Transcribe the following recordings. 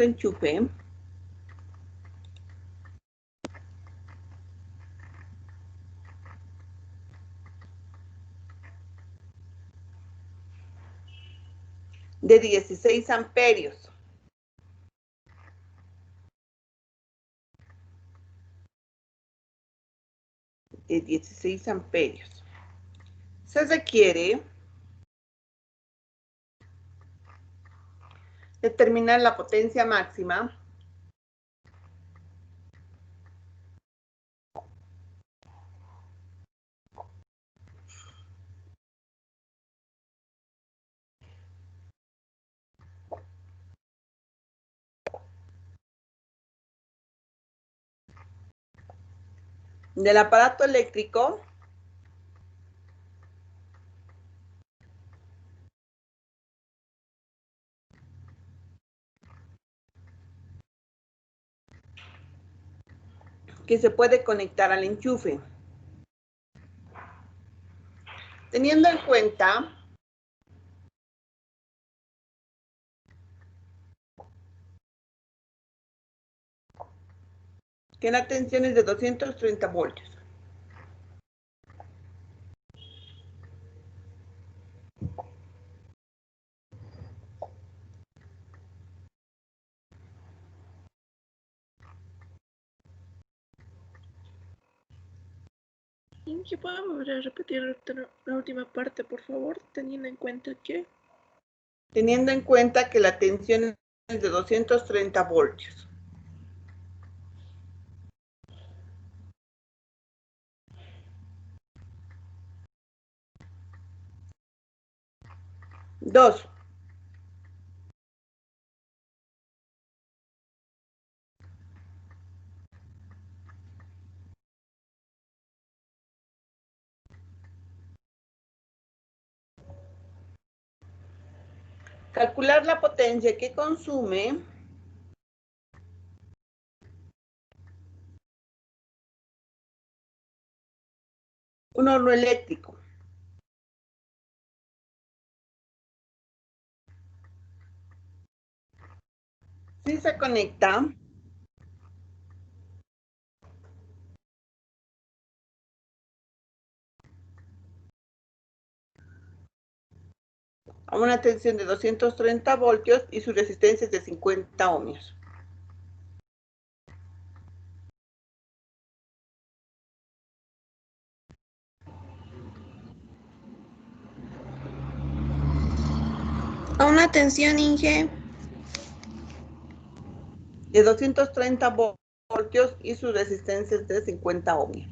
enchufe. De 16 amperios. De 16 amperios. Se requiere determinar la potencia máxima del aparato eléctrico que se puede conectar al enchufe. Teniendo en cuenta que la tensión es de 230 voltios. ¿Qué podemos volver a repetir la última parte, por favor? Teniendo en cuenta que la tensión es de 230 voltios. Dos. Calcular la potencia que consume un horno eléctrico. Si se conecta a una tensión de 230 voltios y su resistencia es de 50 ohmios. a una tensión, Inge, de 230 voltios y su resistencia es de 50 ohmios.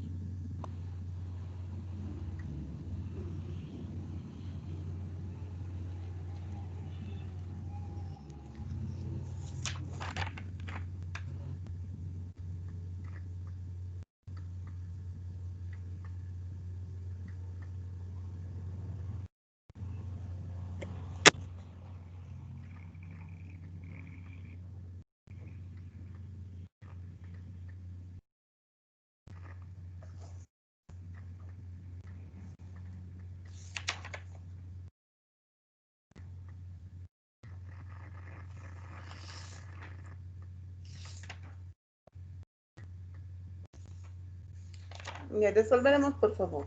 Ya, resolveremos, por favor.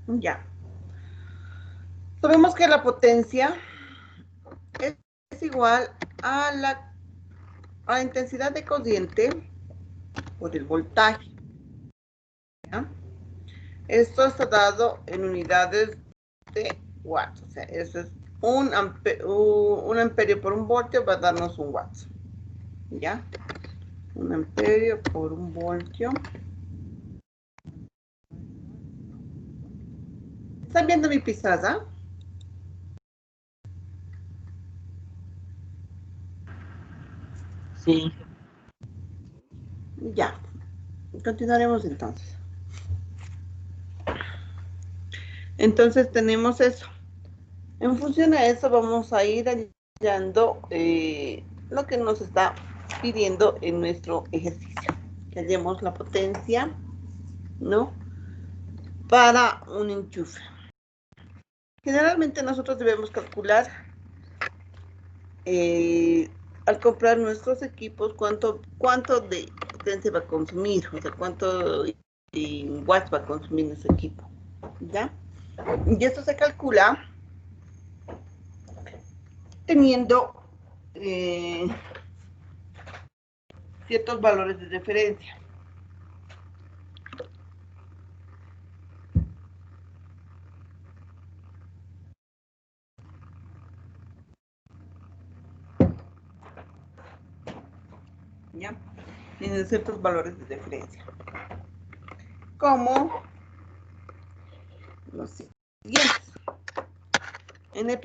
Ya. Sabemos que la potencia es igual a la intensidad de corriente por el voltaje. ¿Ya? Esto está dado en unidades de watts. O sea, eso es un amperio por un voltio va a darnos un watt. ¿Ya? Un amperio por un voltio. ¿Están viendo mi pizarra? Sí. Ya. Continuaremos entonces. Entonces tenemos eso. En función a eso vamos a ir hallando lo que nos está pidiendo en nuestro ejercicio. que hallemos la potencia, ¿no? Para un enchufe. Generalmente nosotros debemos calcular al comprar nuestros equipos cuánto de potencia va a consumir, o sea, cuánto watts va a consumir nuestro equipo, ¿ya? Y esto se calcula teniendo ciertos valores de referencia. ¿Ya? Tienen ciertos valores de referencia. Como los siguientes. En el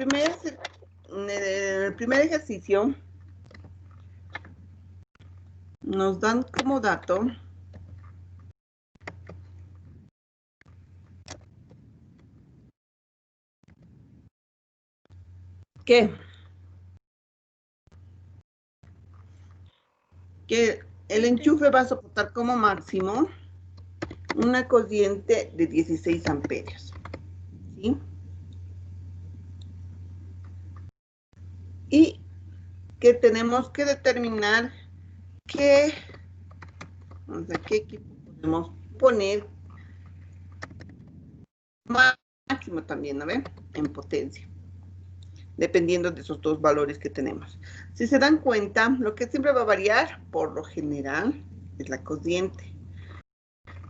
primer ejercicio nos dan como dato que el enchufe va a soportar como máximo una corriente de 16 amperios, ¿sí? Y que tenemos que determinar qué equipo podemos poner máximo también, ¿no ven? En potencia, dependiendo de esos dos valores que tenemos. Si se dan cuenta, lo que siempre va a variar, por lo general, es la corriente.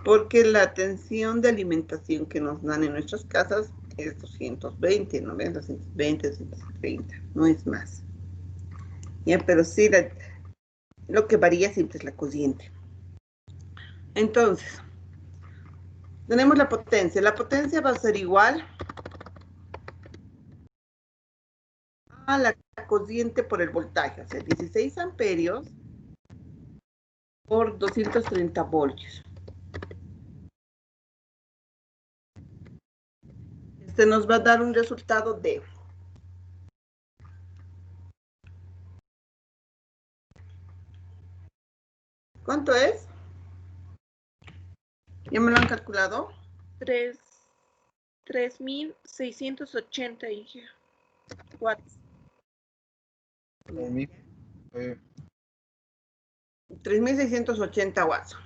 Porque la tensión de alimentación que nos dan en nuestras casas es 220, ¿no ven? 220, 230, no es más. ¿Ya? Pero sí, lo que varía siempre es la corriente. Entonces, tenemos la potencia. La potencia va a ser igual a la corriente por el voltaje, o sea, 16 amperios por 230 voltios. Este nos va a dar un resultado de ¿cuánto es? ¿Ya me lo han calculado? 3.680 watts. 3.680 watts.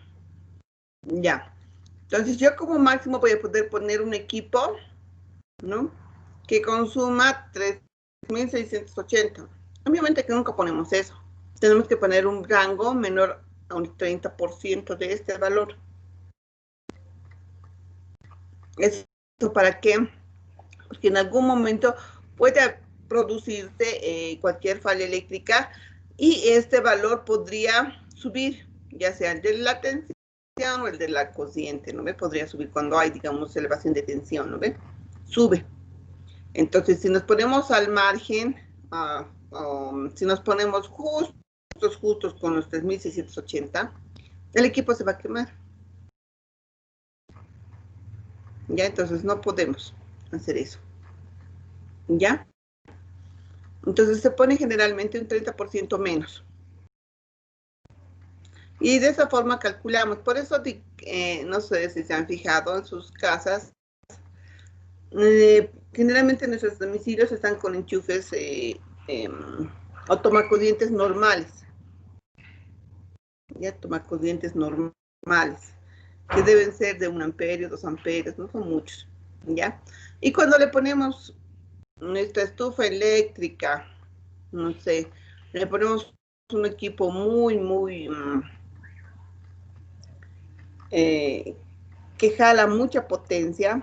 Ya. Entonces yo como máximo voy a poder poner un equipo, ¿no? Que consuma 3.680. Obviamente que nunca ponemos eso. Tenemos que poner un rango menor a un 30% de este valor. ¿Esto para qué? Porque en algún momento puede producirse cualquier falla eléctrica y este valor podría subir, ya sea el de la tensión o el de la corriente, ¿no ve? Podría subir cuando hay, digamos, elevación de tensión, ¿no ve? Sube. Entonces, si nos ponemos al margen, si nos ponemos justos con los 3.680, el equipo se va a quemar. ¿Ya? Entonces, no podemos hacer eso. ¿Ya? Entonces, se pone generalmente un 30% menos. Y de esa forma calculamos. Por eso, no sé si se han fijado en sus casas, generalmente nuestros domicilios están con enchufes o tomacorrientes normales. Ya, tomacorrientes normales, que deben ser de 1 amperio, 2 amperios, no son muchos. ¿Ya? Y cuando le ponemos nuestra estufa eléctrica, no sé, le ponemos un equipo muy que jala mucha potencia,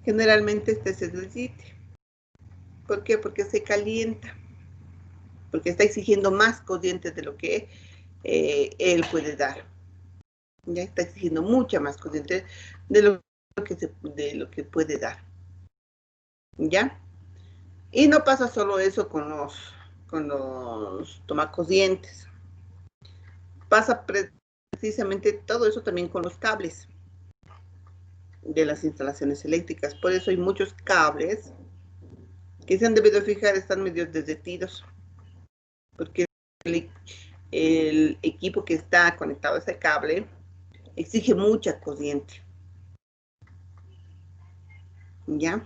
generalmente este se derrite. ¿Por qué? Porque se calienta, porque está exigiendo más corriente de lo que él puede dar. Ya está exigiendo mucha más corriente de lo que puede dar. ¿Ya? Y no pasa solo eso con los tomacorrientes. Pasa precisamente todo eso también con los cables de las instalaciones eléctricas. Por eso hay muchos cables que se han debido fijar, están medio derretidos, porque el equipo que está conectado a ese cable exige mucha corriente, ¿ya?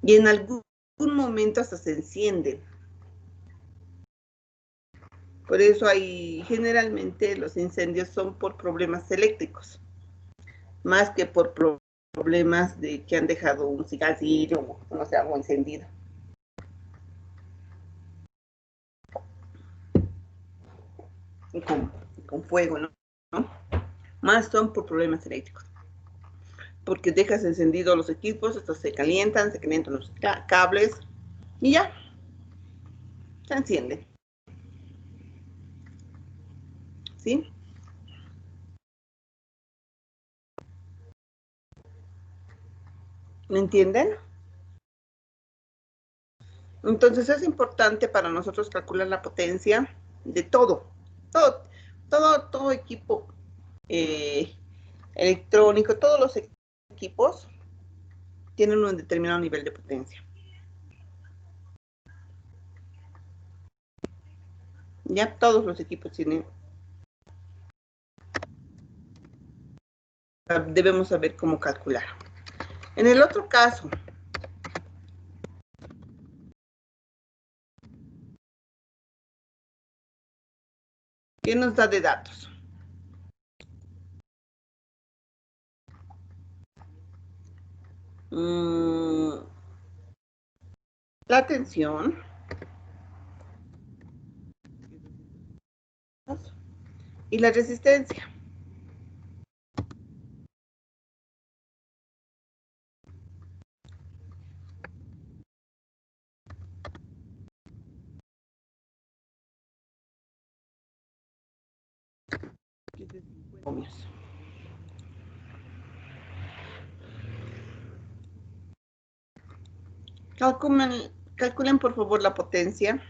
Y en algún momento hasta se enciende. Por eso generalmente los incendios son por problemas eléctricos, más que por problemas de que han dejado un cigarrillo o no sé, algo encendido. Y con fuego, ¿no? Más son por problemas eléctricos. Porque dejas encendidos los equipos, estos se calientan los cables y ya, se enciende. ¿Sí? ¿Me entienden? Entonces es importante para nosotros calcular la potencia de todo equipo electrónico, todos los equipos tienen un determinado nivel de potencia. Ya todos los equipos tienen. Debemos saber cómo calcular. En el otro caso, ¿qué nos da de datos? La tensión y la resistencia. Calculen por favor la potencia.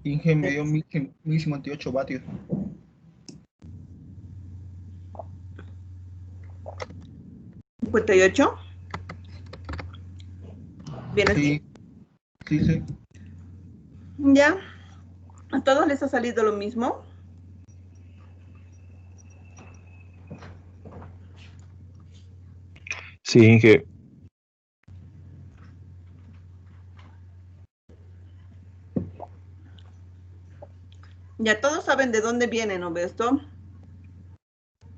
Inge me dio 1058 vatios. 58. ¿Bien así? Sí. ¿Ya? ¿A todos les ha salido lo mismo? Sí, Inge. Ya todos saben de dónde viene, ¿no ves esto?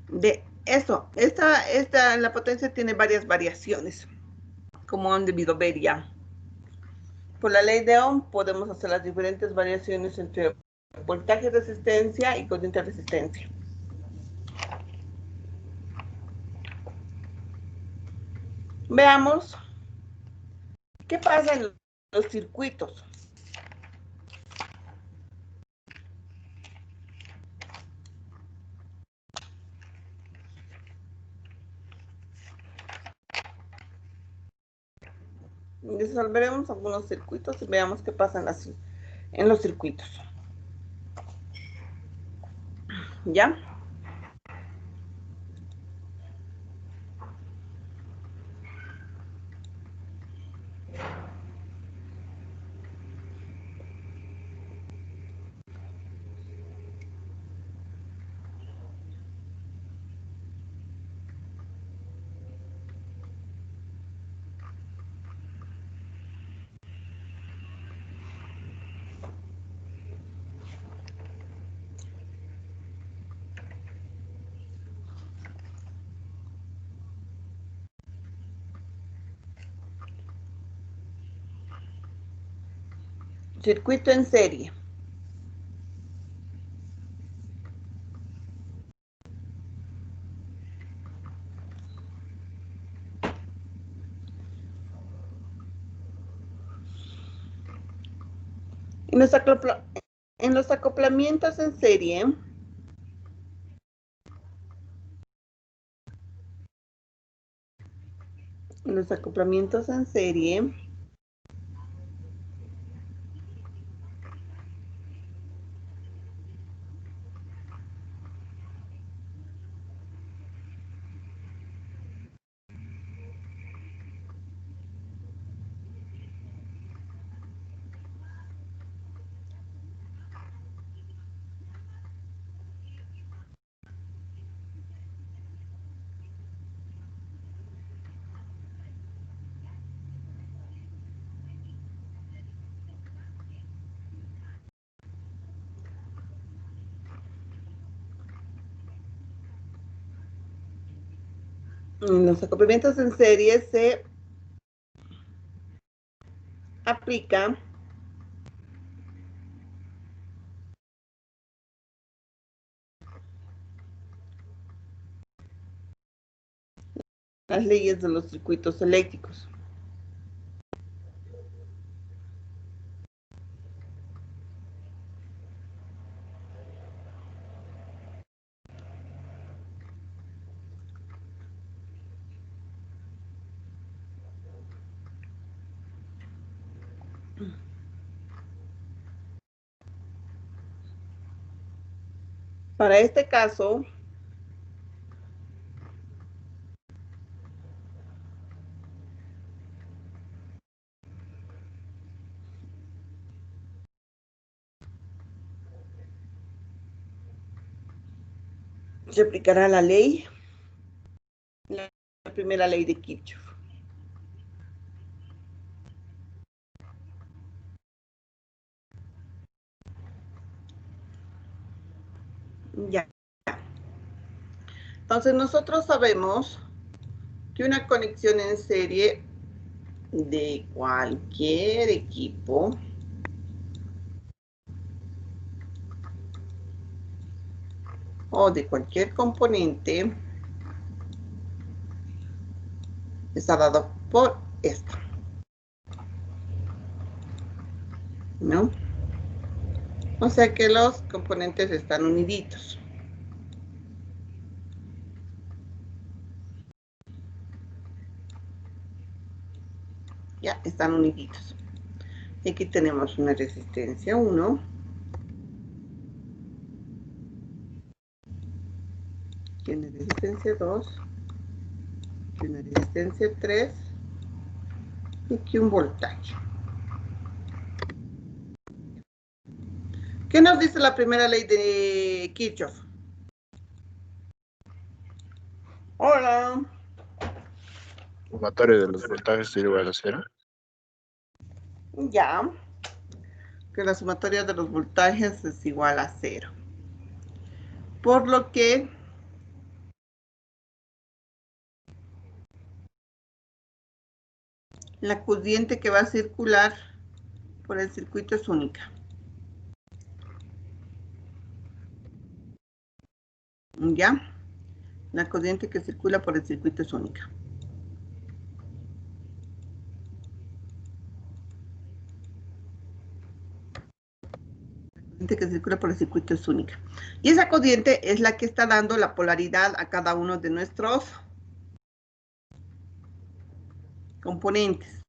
De eso. La potencia tiene varias variaciones, como han debido ver ya. Por la ley de Ohm podemos hacer las diferentes variaciones entre voltaje, resistencia y corriente resistencia. Veamos qué pasa en los circuitos. Resolveremos algunos circuitos y veamos qué pasa en los circuitos. ¿Ya? Circuito en serie. En los acoplamientos en serie, Los acoplamientos en serie se aplica las leyes de los circuitos eléctricos. Para este caso, se aplicará la ley, la primera ley de Kirchhoff. Ya. Entonces nosotros sabemos que una conexión en serie de cualquier equipo o de cualquier componente está dado por esto, ¿no? O sea que los componentes están uniditos. Ya, están uniditos. Y aquí tenemos una resistencia 1. Aquí una resistencia 2. Aquí una resistencia 3. Y aquí un voltaje. ¿Qué nos dice la primera ley de Kirchhoff? Hola. Sumatorio de los voltajes es igual a 0. Ya. Que la sumatoria de los voltajes es igual a 0. Por lo que la corriente que va a circular por el circuito es única. ¿Ya? La corriente que circula por el circuito es única. La corriente que circula por el circuito es única. Y esa corriente es la que está dando la polaridad a cada uno de nuestros componentes.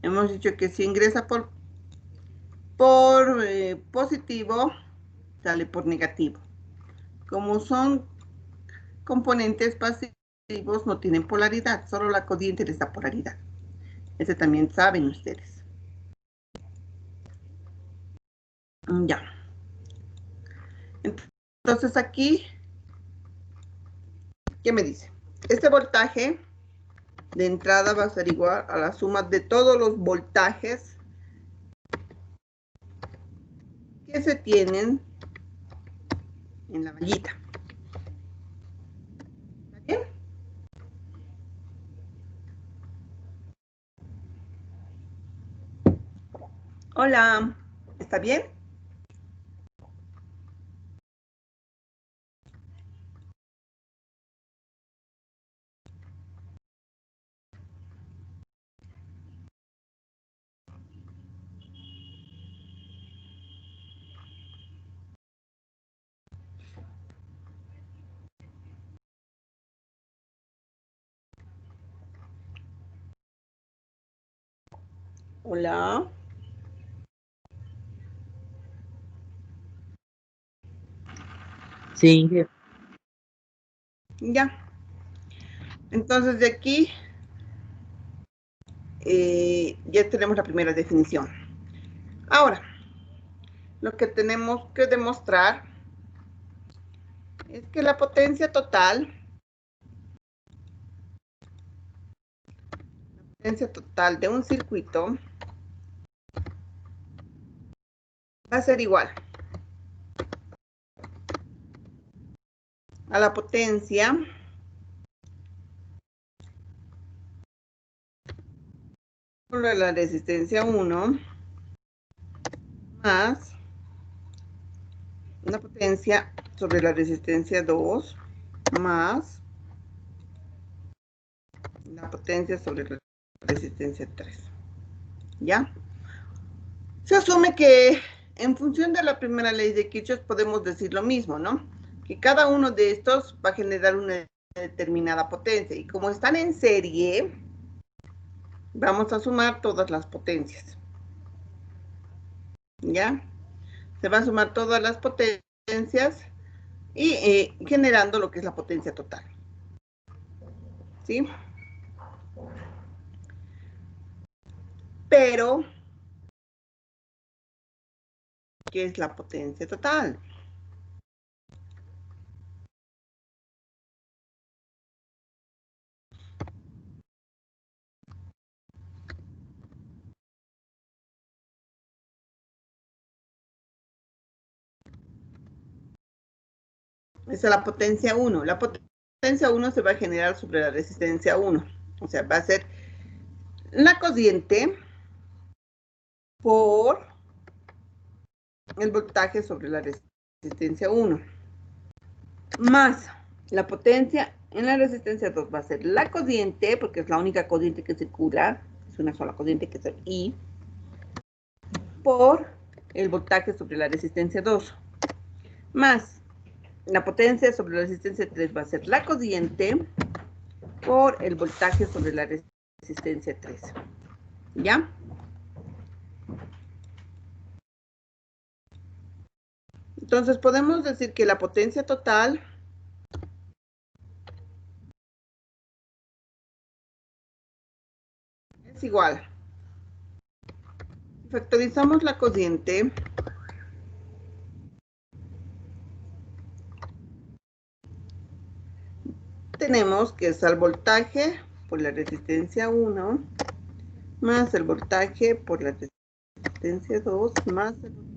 Hemos dicho que si ingresa por positivo, sale por negativo. Como son componentes pasivos, no tienen polaridad, solo la corriente les da polaridad. Ese también saben ustedes. Ya. Entonces aquí, ¿qué me dice? Este voltaje de entrada va a ser igual a la suma de todos los voltajes que se tienen en la mallita. ¿Está bien? Hola, ¿está bien? Hola. Sí, Ya. Entonces de aquí ya tenemos la primera definición. Ahora, lo que tenemos que demostrar es que la potencia total de un circuito va a ser igual a la potencia sobre la resistencia 1 más una potencia sobre la resistencia 2 más la potencia sobre la resistencia 3. ¿Ya? Se asume que en función de la primera ley de Kirchhoff podemos decir lo mismo, ¿no? Que cada uno de estos va a generar una determinada potencia. Y como están en serie, vamos a sumar todas las potencias. ¿Ya? Se van a sumar todas las potencias y generando lo que es la potencia total. ¿Sí? Pero, ¿qué es la potencia total? Esa es la potencia 1. La potencia 1 se va a generar sobre la resistencia 1. O sea, va a ser la cociente por el voltaje sobre la resistencia 1. Más la potencia en la resistencia 2 va a ser la cociente, porque es la única cociente que circula. Es una sola cociente que es el I. Por el voltaje sobre la resistencia 2. Más la potencia sobre la resistencia 3 va a ser la cociente por el voltaje sobre la resistencia 3. ¿Ya? Entonces podemos decir que la potencia total es igual. Factorizamos la cociente. Tenemos que es el voltaje por la resistencia 1 más el voltaje por la resistencia 2 más el voltaje.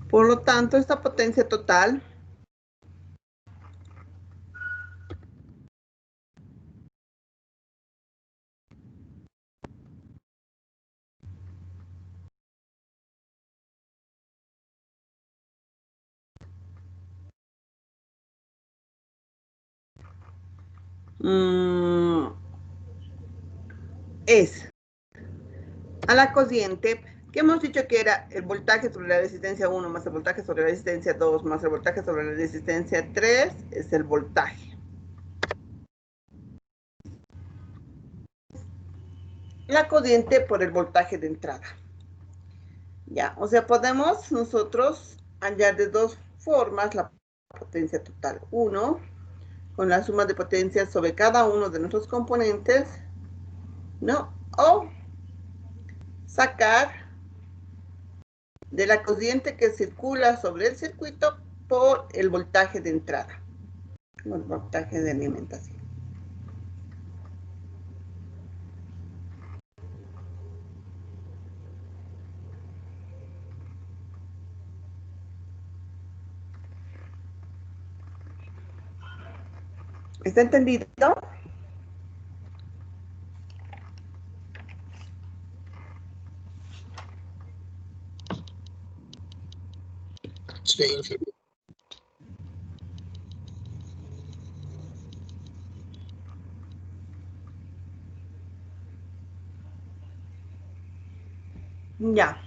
Por lo tanto, esta potencia total es a la cociente, que hemos dicho que era el voltaje sobre la resistencia 1 más el voltaje sobre la resistencia 2 más el voltaje sobre la resistencia 3, es el voltaje. La cociente por el voltaje de entrada. Ya, o sea, podemos nosotros hallar de dos formas la potencia total. Uno, con la suma de potencias sobre cada uno de nuestros componentes, ¿no? O sacar de la corriente que circula sobre el circuito por el voltaje de entrada, o el voltaje de alimentación. ¿Está entendido? Sí, Ya.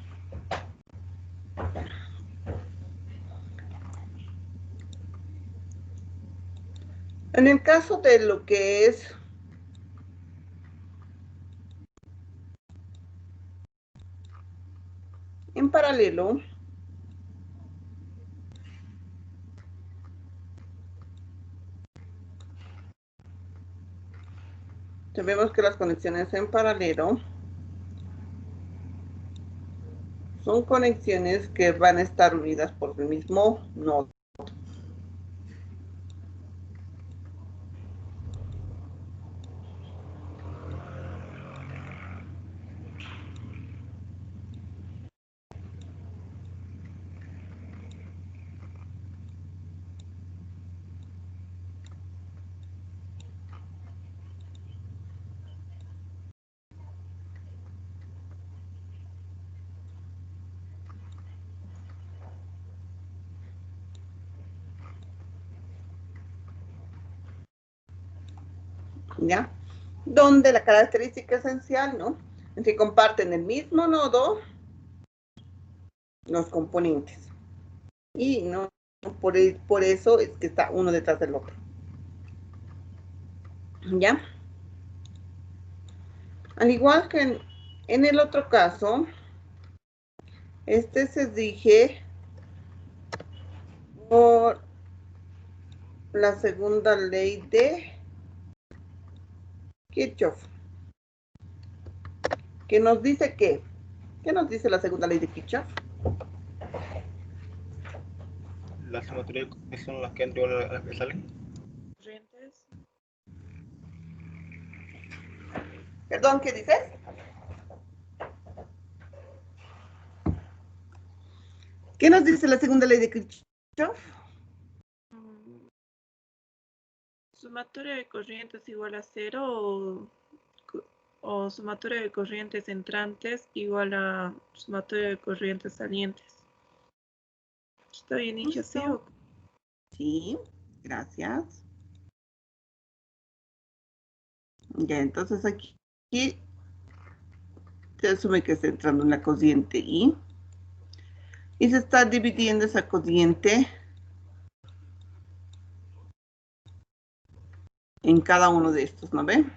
En el caso de lo que es en paralelo, sabemos que las conexiones en paralelo son conexiones que van a estar unidas por el mismo nodo. ¿ya? Donde la característica esencial, ¿no? Es que comparten el mismo nodo los componentes. Y no por eso es que está uno detrás del otro. ¿Ya? Al igual que en el otro caso, este se rige por la segunda ley de Kirchhoff. ¿Que nos dice qué? ¿Qué nos dice la segunda ley de Kirchhoff? Las sumatorias son las que entran igual a las que salen. Corrientes. Perdón, ¿qué dices? ¿Qué nos dice la segunda ley de Kirchhoff? Sumatoria de corrientes igual a 0 o sumatoria de corrientes entrantes igual a sumatoria de corrientes salientes. ¿Está bien dicho así? Sí, gracias. Ya, entonces aquí se asume que está entrando en la cociente I. Y se está dividiendo esa cociente en cada uno de estos, ¿no ven?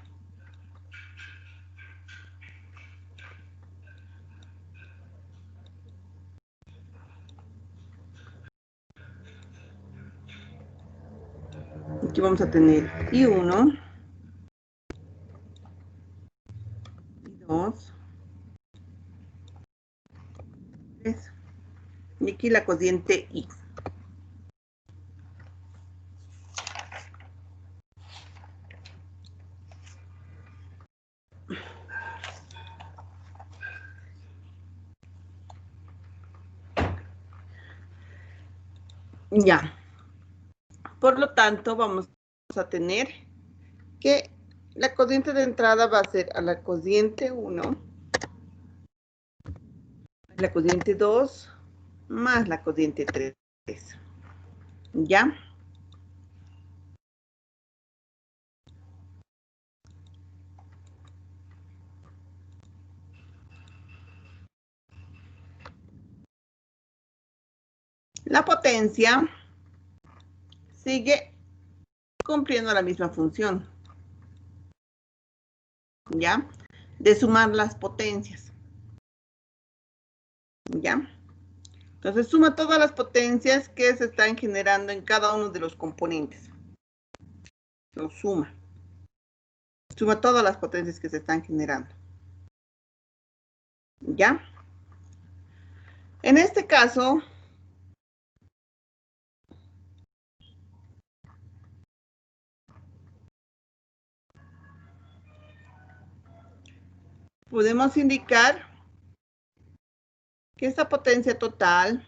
Aquí vamos a tener I1, I2, 3. Y aquí la cociente I. Ya. Por lo tanto, vamos a tener que la cociente de entrada va a ser a la cociente 1, la cociente 2, más la cociente 3. ¿Ya? La potencia sigue cumpliendo la misma función, ¿ya? De sumar las potencias, ¿ya? Entonces suma todas las potencias que se están generando en cada uno de los componentes. Lo suma. Suma todas las potencias que se están generando, ¿ya? En este caso, podemos indicar que esta potencia total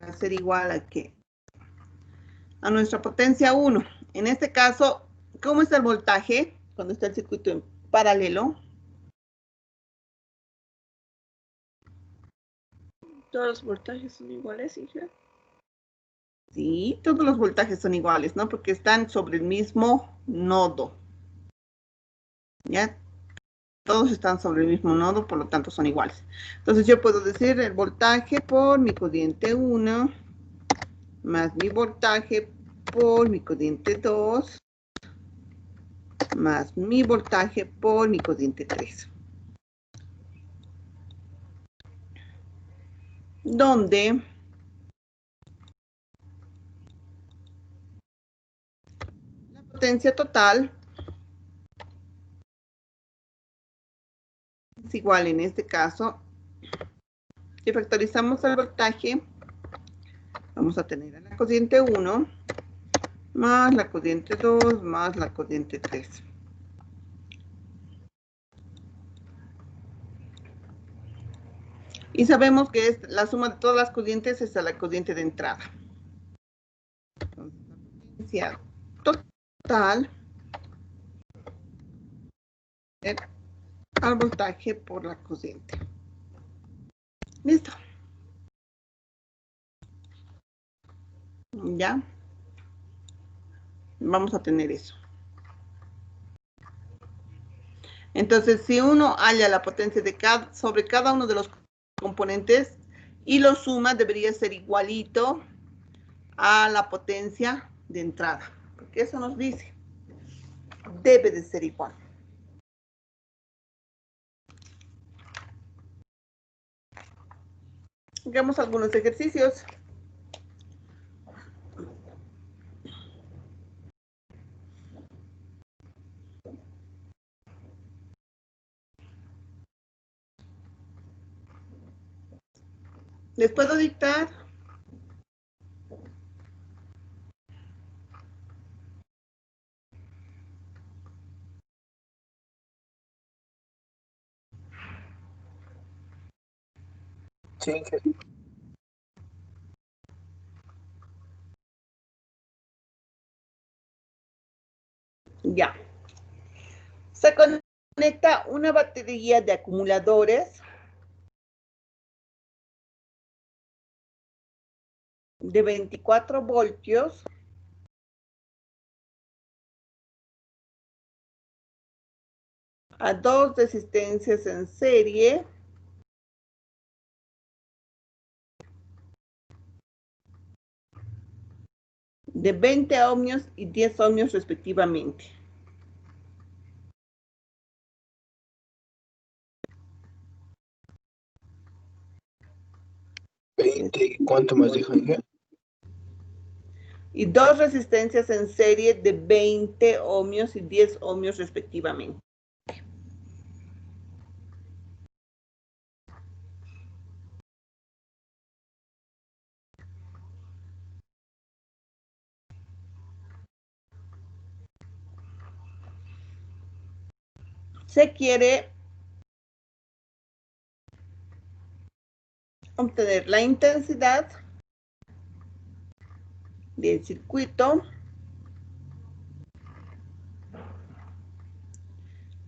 va a ser igual a ¿qué? A nuestra potencia 1. En este caso, ¿cómo está el voltaje cuando está el circuito en paralelo? Todos los voltajes son iguales, hija. Sí, todos los voltajes son iguales, ¿no? Porque están sobre el mismo nodo. ¿Ya? Todos están sobre el mismo nodo, por lo tanto son iguales. Entonces yo puedo decir el voltaje por mi cociente 1 más mi voltaje por mi cociente 2 más mi voltaje por mi cociente 3. Donde la potencia total es igual en este caso. Si factorizamos el voltaje, vamos a tener a la cociente 1 más la cociente 2 más la cociente 3. Y sabemos que es la suma de todas las cocientes es a la cociente de entrada. Entonces, la potencia total al voltaje por la cociente. Listo. ¿Ya? Vamos a tener eso. Entonces, si uno halla la potencia de sobre cada uno de los componentes y lo suma, debería ser igualito a la potencia de entrada. Porque eso nos dice. Debe de ser igual. Hagamos algunos ejercicios. ¿Les puedo dictar? Sí, Ya. Se conecta una batería de acumuladores de 24 voltios a dos resistencias en serie de 20 ohmios y 10 ohmios respectivamente. ¿Cuánto más dijo? Y dos resistencias en serie de 20 ohmios y 10 ohmios respectivamente. Se quiere obtener la intensidad del circuito,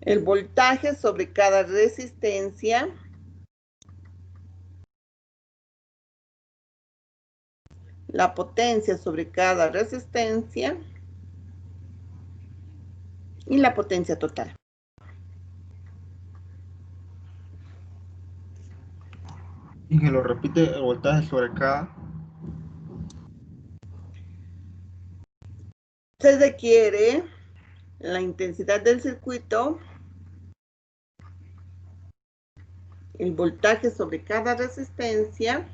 el voltaje sobre cada resistencia, la potencia sobre cada resistencia y la potencia total. Inge, lo repite, el voltaje sobre cada. Se requiere la intensidad del circuito, el voltaje sobre cada resistencia,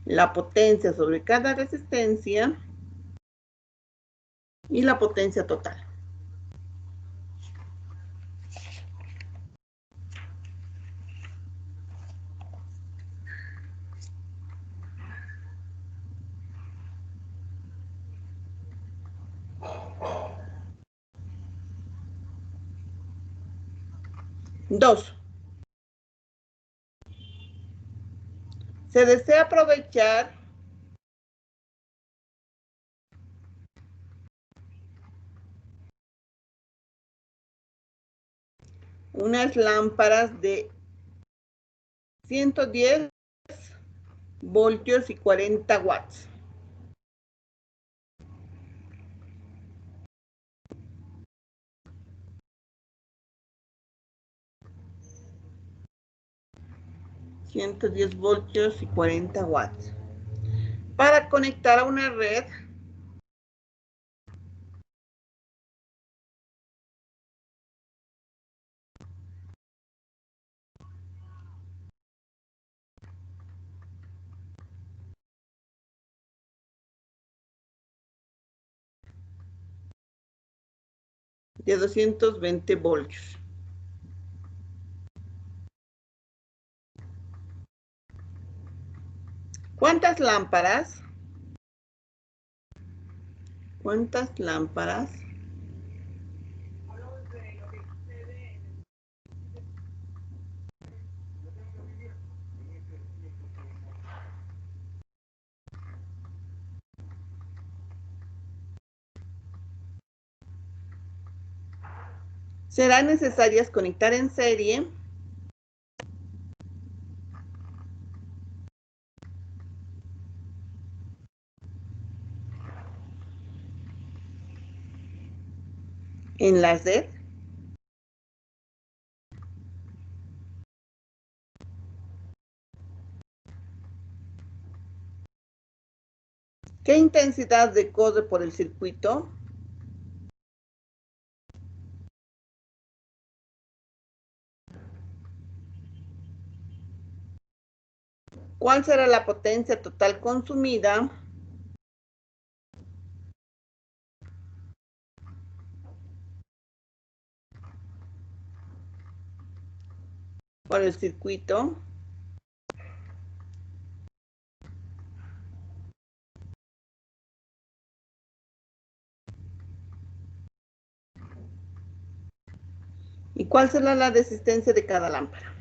la potencia sobre cada resistencia y la potencia total. Dos. Se desea aprovechar unas lámparas de 110 voltios y 40 watts. ...110 voltios y 40 watts... para conectar a una red de 220 voltios. ¿Cuántas lámparas? ¿Cuántas lámparas serán necesarias conectar en serie en la Z. ¿Qué intensidad decorre por el circuito? ¿Cuál será la potencia total consumida por el circuito? ¿Y cuál será la resistencia de cada lámpara?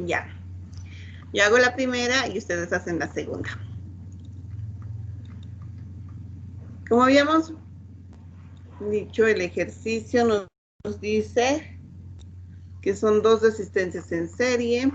Ya. Yo hago la primera y ustedes hacen la segunda. Como habíamos dicho, el ejercicio nos dice que son dos resistencias en serie.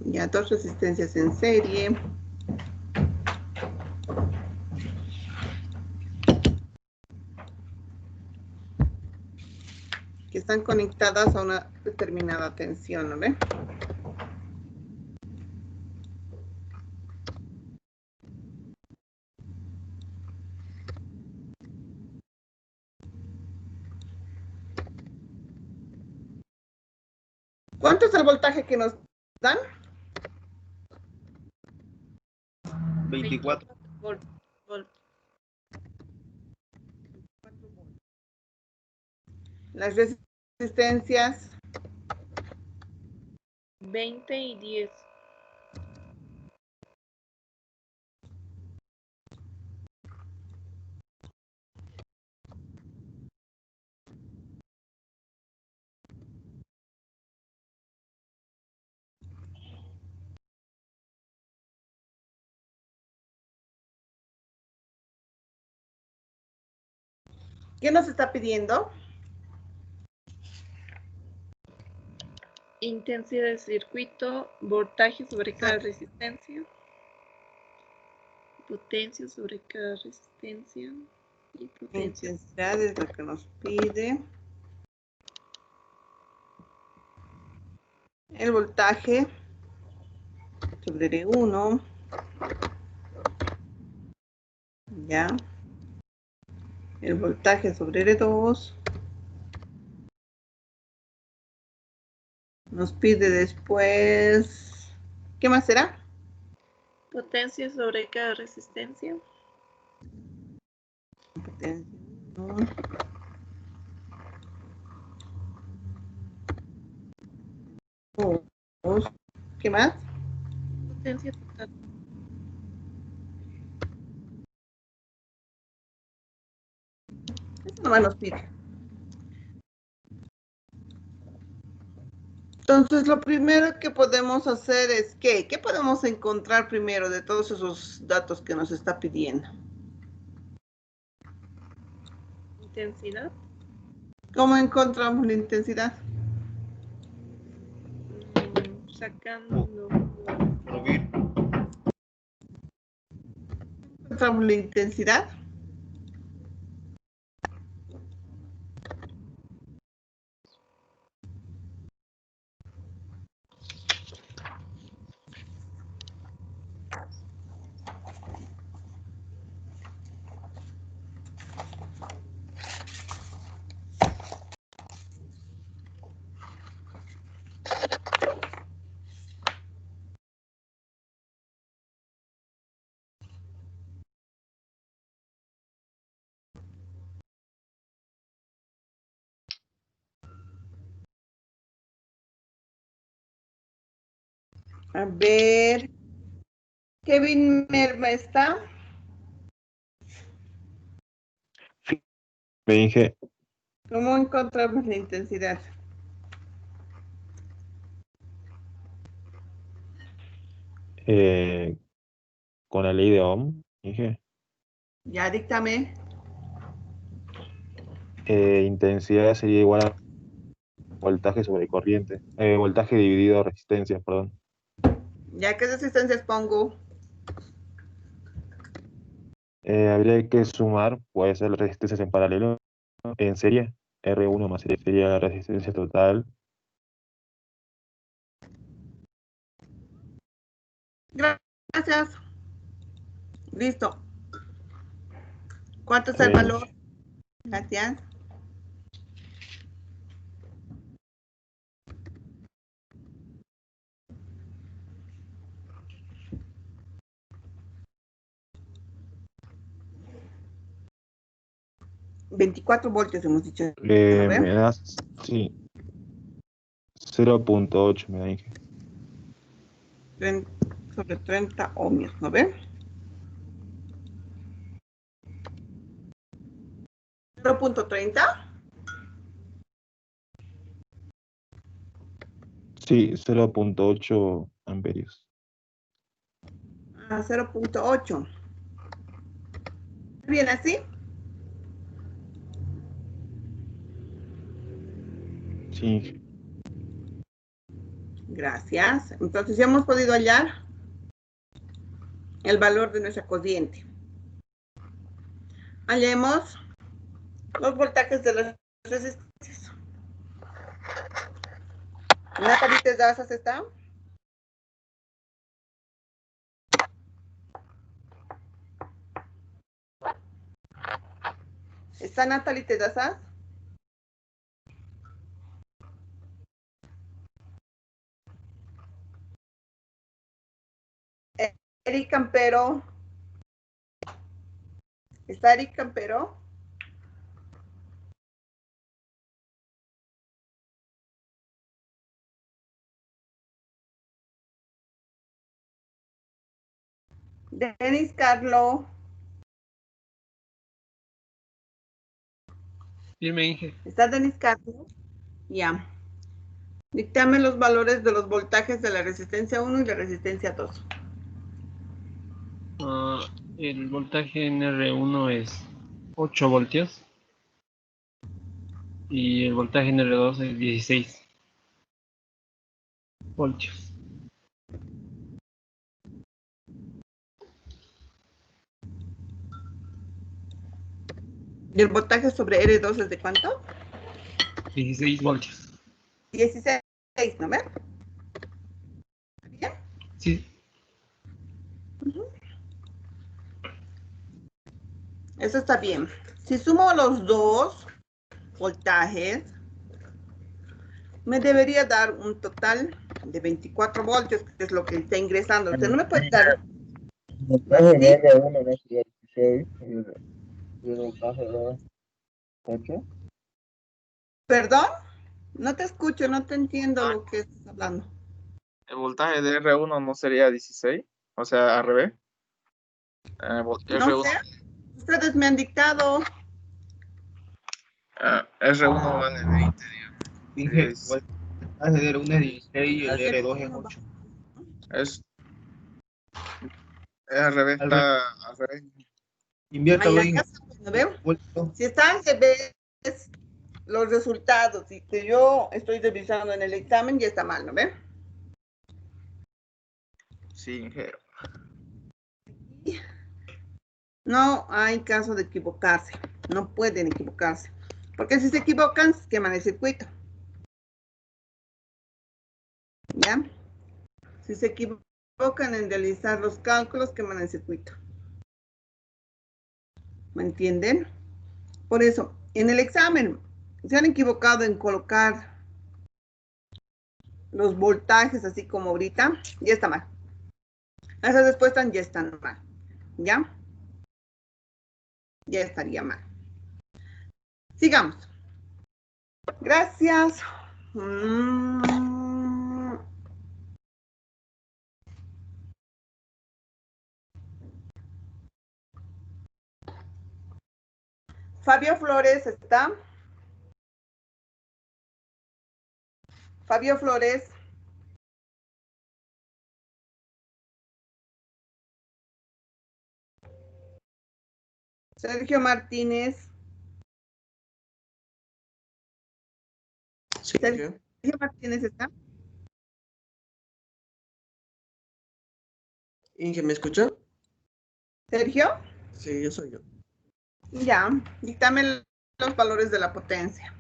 Ya, dos resistencias en serie. Que están conectadas a una determinada tensión, ¿no ve? ¿Cuánto es el voltaje que nos dan? 24. Volt. Las resistencias. 20 y 10. ¿Qué nos está pidiendo? Intensidad del circuito, voltaje sobre cada resistencia, potencia sobre cada resistencia y potencia. Intensidad es lo que nos pide. El voltaje sobre R1. Ya. El voltaje sobre R2. Nos pide después. ¿Qué más será? Potencia sobre cada resistencia. Potencia. ¿No? Dos. ¿Qué más? Potencia total. Eso nomás nos pide. Entonces, lo primero que podemos hacer es ¿qué podemos encontrar primero de todos esos datos que nos está pidiendo? Intensidad. ¿Cómo encontramos la intensidad? Sacando. Subir. Encontramos la intensidad. A ver, Kevin Merma está. Inge, ¿Cómo encontramos la intensidad? con la ley de Ohm, Inge, Ya díctame. intensidad sería igual a voltaje sobre corriente, voltaje dividido resistencia, perdón. ¿Ya qué resistencias pongo? Habría que sumar, puede ser las resistencias en paralelo, en serie, R1 más sería la resistencia total. Gracias. Listo. ¿Cuánto es el Sí. valor? Gracias. $24 hemos dicho. ¿No Me ven? das, sí, 0.8 me da, Inge. 30 sobre 30 ohmios, ¿no ven? 0.30. Sí, 0.8 amperios. 0.8. ¿Bien así? Sí, Inge. Gracias. Entonces ya hemos podido hallar el valor de nuestra corriente. Hallemos los voltajes de las resistencias. Natalie, ¿te das está? ¿Está Natalie, te das? Eric Campero. ¿Está Eric Campero? Denis Carlo. Dime, Inge. ¿Está Denis Carlo? Ya. Dictame los valores de los voltajes de la resistencia 1 y la resistencia 2. El voltaje en R1 es 8 voltios y el voltaje en R2 es 16 voltios. ¿Y el voltaje sobre R2 es de cuánto? 16 voltios. 16, ¿no ves? ¿Bien? Sí. Eso está bien. Si sumo los dos voltajes, me debería dar un total de 24 voltios, que es lo que está ingresando. Usted no me puede dar. El voltaje de R1 no sería 16 y el voltaje de 8. ¿Perdón? No te escucho, no te entiendo lo que estás hablando. El voltaje de R1 no sería 16, o sea, al revés. No R1, sé. Ustedes me han dictado. R1 vale 20, Inge, es, el de R1 es 16 y el de R2 es 8. es al revés, Al revés. está al revés. Inviértalo Ahí en acá, ¿no veo? vuelto. Si están, se ve los resultados y que yo estoy revisando en el examen, ya está mal, ¿no ven? Sí, Inge. No hay caso de equivocarse. No pueden equivocarse. Porque si se equivocan, queman el circuito. ¿Ya? Si se equivocan en realizar los cálculos, queman el circuito. ¿Me entienden? Por eso, en el examen, se han equivocado en colocar los voltajes así como ahorita, ya está mal. Esas respuestas ya están mal. ¿Ya? Ya estaría mal. Sigamos. Gracias. Fabio Flores está. Fabio Flores. Sergio Martínez. Sí, Sergio Martínez está. Inge, ¿me escucha? Sergio. Sí, yo soy yo. Ya, dictame los valores de la potencia.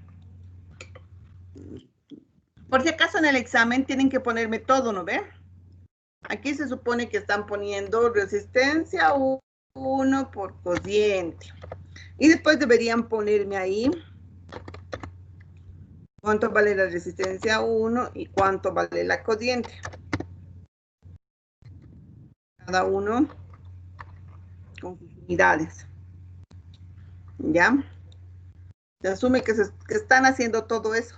Por si acaso en el examen tienen que ponerme todo, ¿no ve? Aquí se supone que están poniendo resistencia 1 por cociente. Y después deberían ponerme ahí cuánto vale la resistencia 1 y cuánto vale la cociente. Cada uno con sus unidades. ¿Ya? Se asume que están haciendo todo eso.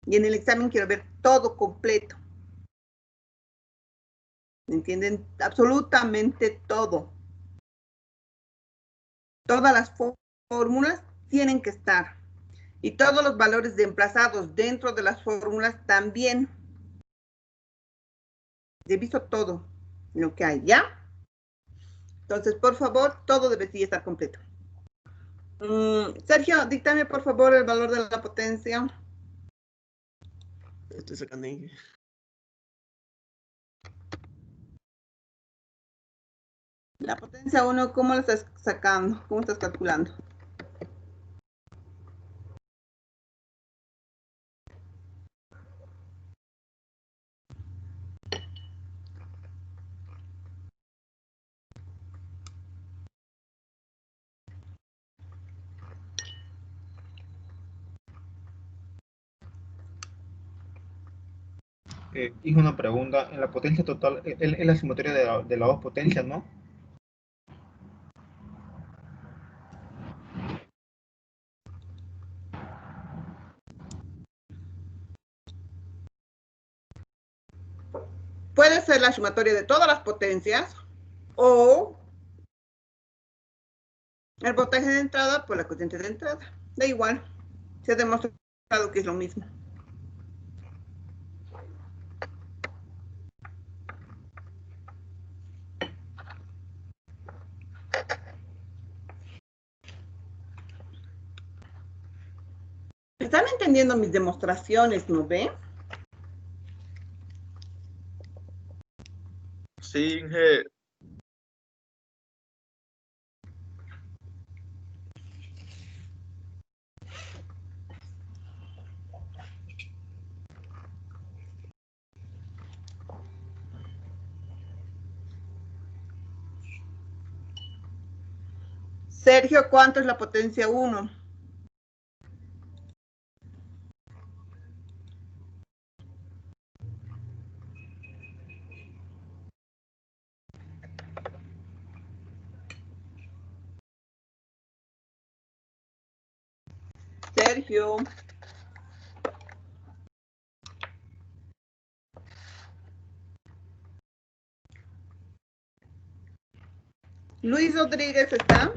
Y en el examen quiero ver todo completo. ¿Me entienden? Absolutamente todo. Todas las fórmulas tienen que estar. Y todos los valores de emplazados dentro de las fórmulas también. Reviso todo lo que hay, ¿ya? Entonces, por favor, todo debería estar completo. Sergio, díctame, por favor, el valor de la potencia. Estoy sacando Inge. La potencia 1, ¿cómo la estás sacando? ¿Cómo estás calculando? Hice una pregunta. En la potencia total, es la sumatoria de las dos potencias, ¿no? Puede ser la sumatoria de todas las potencias o el voltaje de entrada por la corriente de entrada. Da igual. Se ha demostrado que es lo mismo. ¿Están entendiendo mis demostraciones, no ve? Sí, Inge. Sergio, ¿cuánto es la potencia 1? Sergio. Luis Rodríguez está.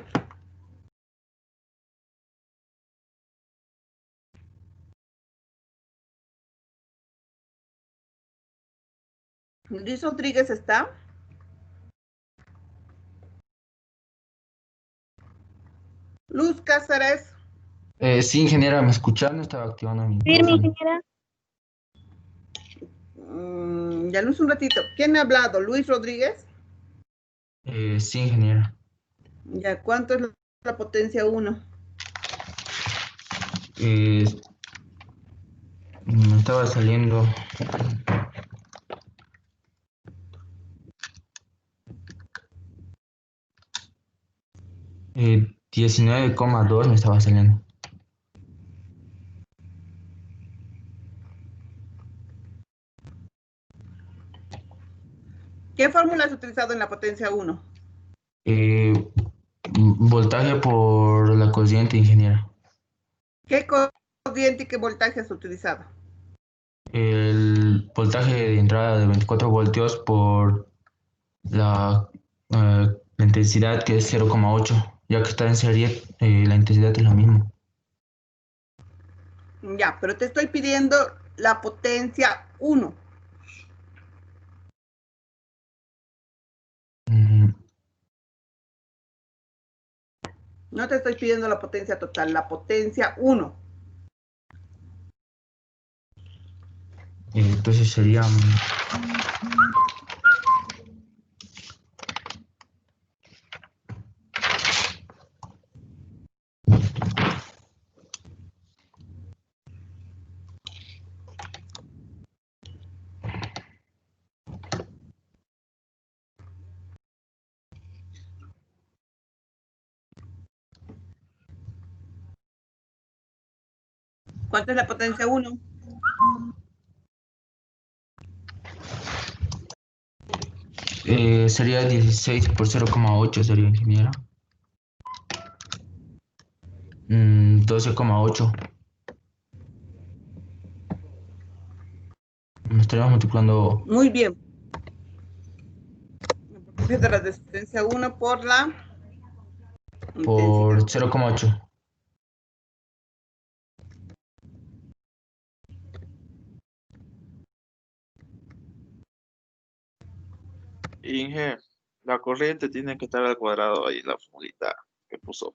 Luis Rodríguez está. Luz Cáceres. Sí, ingeniera, ¿me escuchas? No estaba activando mi Firme, micrófono. ingeniera. Ya Luz, un ratito. ¿Quién me ha hablado? ¿Luis Rodríguez? Sí, ingeniera. Ya, ¿cuánto es la potencia 1? Me estaba saliendo 19,2 me estaba saliendo. ¿Qué fórmula has utilizado en la potencia 1? Voltaje por la corriente, ingeniera. ¿Qué corriente y qué voltaje has utilizado? El voltaje de entrada de 24 voltios por la intensidad, que es 0,8 Ya que está en serie, la intensidad es la misma. Ya, pero te estoy pidiendo la potencia 1. Mm, No te estoy pidiendo la potencia total, la potencia 1. Entonces sería ¿Cuánto es la potencia 1? sería 16 por 0,8 sería, ingeniera. 12,8. Me estaríamos multiplicando Muy bien. La potencia de la resistencia 1 por la por intensidad. 0,8. Inge, la corriente tiene que estar al cuadrado ahí, la formulita que puso.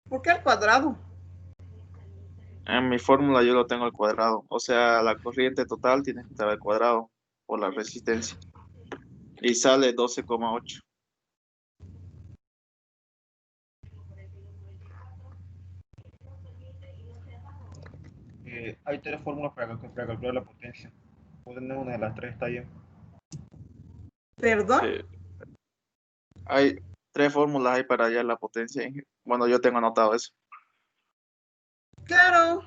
¿Por qué al cuadrado? En mi fórmula yo lo tengo al cuadrado. O sea, la corriente total tiene que estar al cuadrado por la resistencia. Y sale 12,8. Hay tres fórmulas para calcular la potencia. Pueden tener una de las tres, está bien. ¿Perdón? Sí. Hay tres fórmulas ahí para hallar la potencia, Inge. Bueno, yo tengo anotado eso. Claro.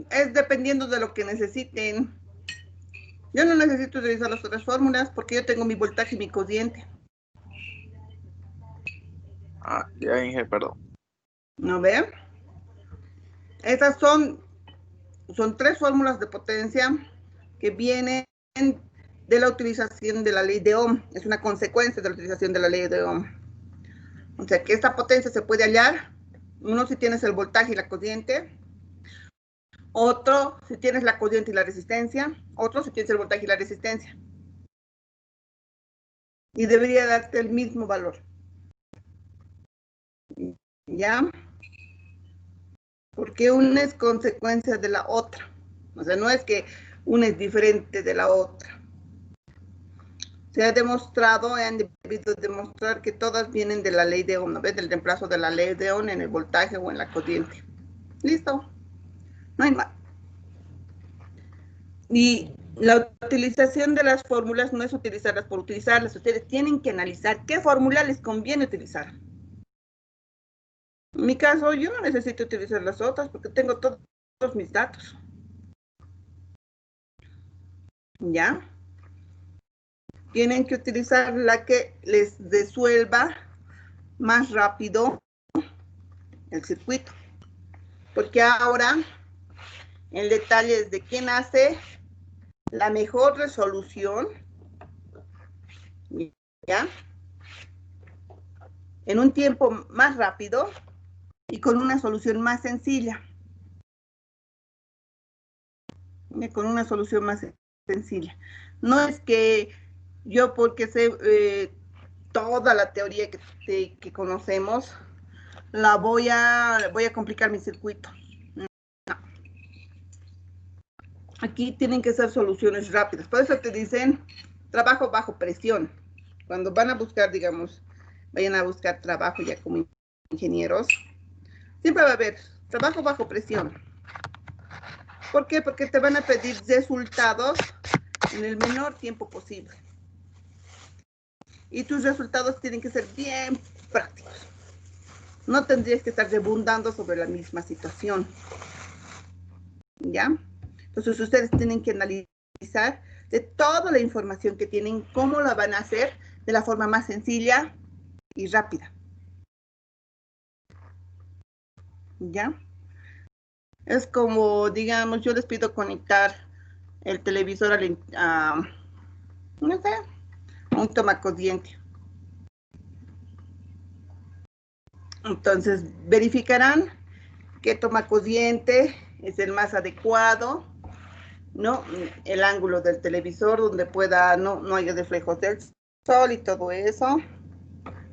Es dependiendo de lo que necesiten. Yo no necesito utilizar las otras fórmulas porque yo tengo mi voltaje y mi cociente. Ah, ya, Inge, perdón. ¿No ven? Esas son tres fórmulas de potencia que vienen de la utilización de la ley de Ohm. Es una consecuencia de la utilización de la ley de Ohm. O sea que esta potencia se puede hallar, uno si tienes el voltaje y la corriente, otro si tienes la corriente y la resistencia, otro si tienes el voltaje y la resistencia. Y debería darte el mismo valor. ¿Ya? Porque una es consecuencia de la otra. O sea, no es que una es diferente de la otra. Se ha demostrado, han debido demostrar que todas vienen de la ley de Ohm, ¿no ves? Del reemplazo de la ley de Ohm en el voltaje o en la corriente. Listo. No hay más. Y la utilización de las fórmulas no es utilizarlas por utilizarlas. Ustedes tienen que analizar qué fórmula les conviene utilizar. En mi caso, yo no necesito utilizar las otras porque tengo todos mis datos. ¿Ya? Tienen que utilizar la que les resuelva más rápido el circuito. Porque ahora el detalle es de quién hace la mejor resolución, ¿ya? En un tiempo más rápido y con una solución más sencilla. Con una solución más sencilla. No es que yo porque sé toda la teoría que conocemos, voy a complicar mi circuito. No. Aquí tienen que ser soluciones rápidas. Por eso te dicen trabajo bajo presión. Cuando van a buscar, digamos, vayan a buscar trabajo ya como ingenieros, siempre va a haber trabajo bajo presión. ¿Por qué? Porque te van a pedir resultados en el menor tiempo posible. Y tus resultados tienen que ser bien prácticos. No tendrías que estar rebundando sobre la misma situación. ¿Ya? Entonces ustedes tienen que analizar de toda la información que tienen, cómo la van a hacer de la forma más sencilla y rápida. ¿Ya? Es como, digamos, yo les pido conectar el televisor a no sé, un tomacorriente. Entonces, verificarán qué toma cociente es el más adecuado, ¿no? El ángulo del televisor donde pueda, no haya reflejos del sol y todo eso.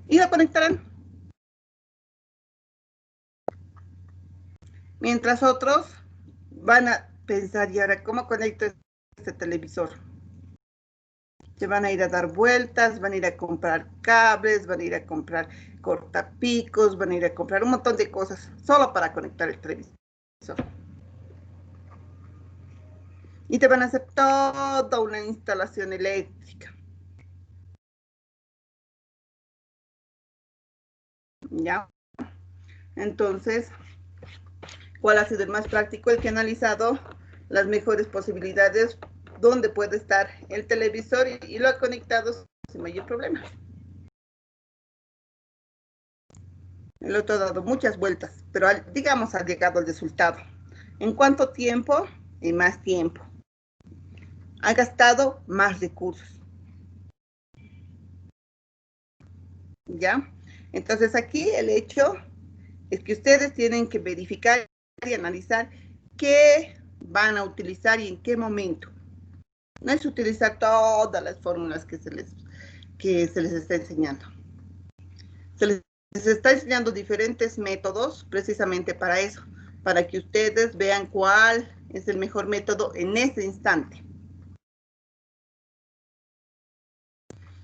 Y lo conectarán. Mientras otros van a pensar, ¿y ahora cómo conecto este televisor? Se van a ir a dar vueltas, van a ir a comprar cables, van a ir a comprar cortapicos, van a ir a comprar un montón de cosas solo para conectar el televisor. Y te van a hacer toda una instalación eléctrica. ¿Ya? Entonces, ¿cuál ha sido el más práctico? El que ha analizado las mejores posibilidades donde puede estar el televisor y lo ha conectado sin mayor problema. El otro ha dado muchas vueltas, pero digamos ha llegado al resultado. ¿En cuánto tiempo? En más tiempo. Ha gastado más recursos. ¿Ya? Entonces aquí el hecho es que ustedes tienen que verificar y analizar qué van a utilizar y en qué momento. No es utilizar todas las fórmulas que se les está enseñando. Se les está enseñando diferentes métodos precisamente para eso, para que ustedes vean cuál es el mejor método en ese instante.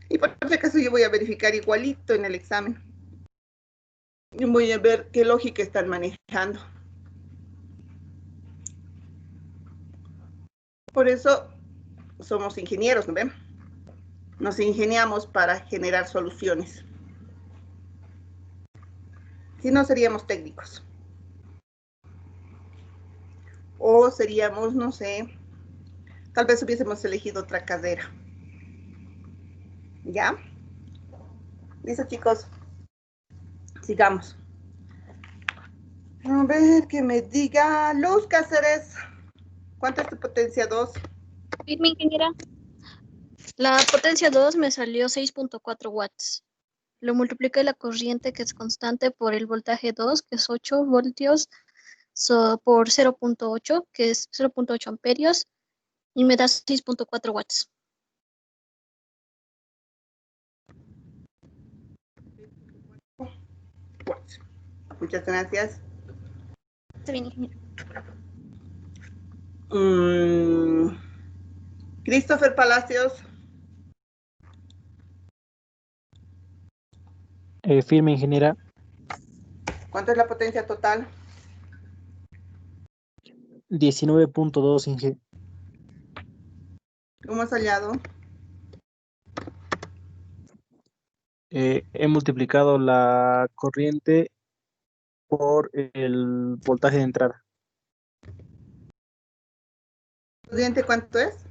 Y por si acaso yo voy a verificar igualito en el examen. Y voy a ver qué lógica están manejando. Por eso somos ingenieros, ¿no ven? Nos ingeniamos para generar soluciones. Si no, seríamos técnicos. O seríamos, no sé, tal vez hubiésemos elegido otra carrera. ¿Ya? Listo, chicos. Sigamos. A ver, que me diga Luz Cáceres. ¿Cuánto es tu potencia 2? Firme, ingeniera. La potencia 2 me salió 6.4 watts. Lo multipliqué la corriente, que es constante, por el voltaje 2, que es 8 voltios, por 0.8, que es 0.8 amperios, y me da 6.4 watts. Muchas gracias. Está bien, ingeniero. Christopher Palacios. Firme, ingeniera. ¿Cuánto es la potencia total? 19.2, ingeniera. ¿Cómo has hallado? He multiplicado la corriente por el voltaje de entrada. ¿Corriente cuánto es?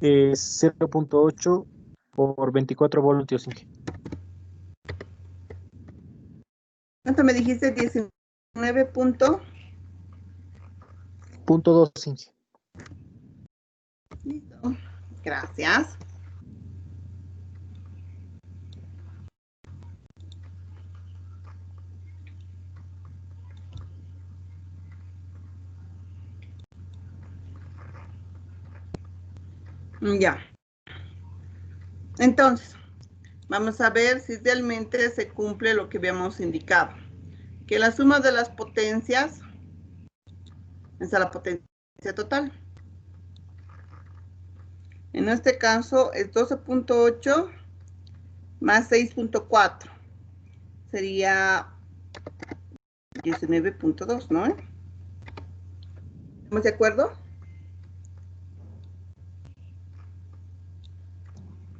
0.8 por 24 voltios, ingeniera. ¿Cuánto me dijiste? 19 punto. Punto 2, ingeniera. Listo. Gracias. Ya. Entonces, vamos a ver si realmente se cumple lo que habíamos indicado. Que la suma de las potencias es a la potencia total. En este caso es 12.8 más 6.4. Sería 19.2, ¿no? ¿Estamos de acuerdo?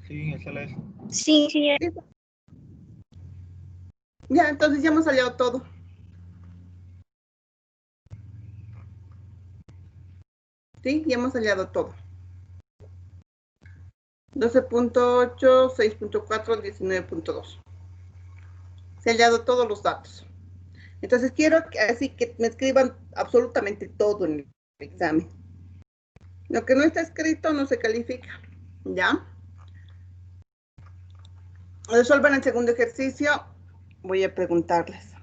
Sí, esa es. Sí, ingeniera. Ya, entonces ya hemos hallado todo. Sí, ya hemos hallado todo. 12.8, 6.4, 19.2. Se han hallado todos los datos. Entonces quiero que, así que me escriban absolutamente todo en el examen. Lo que no está escrito no se califica. ¿Ya? Resuelvan el segundo ejercicio Voy a preguntarles.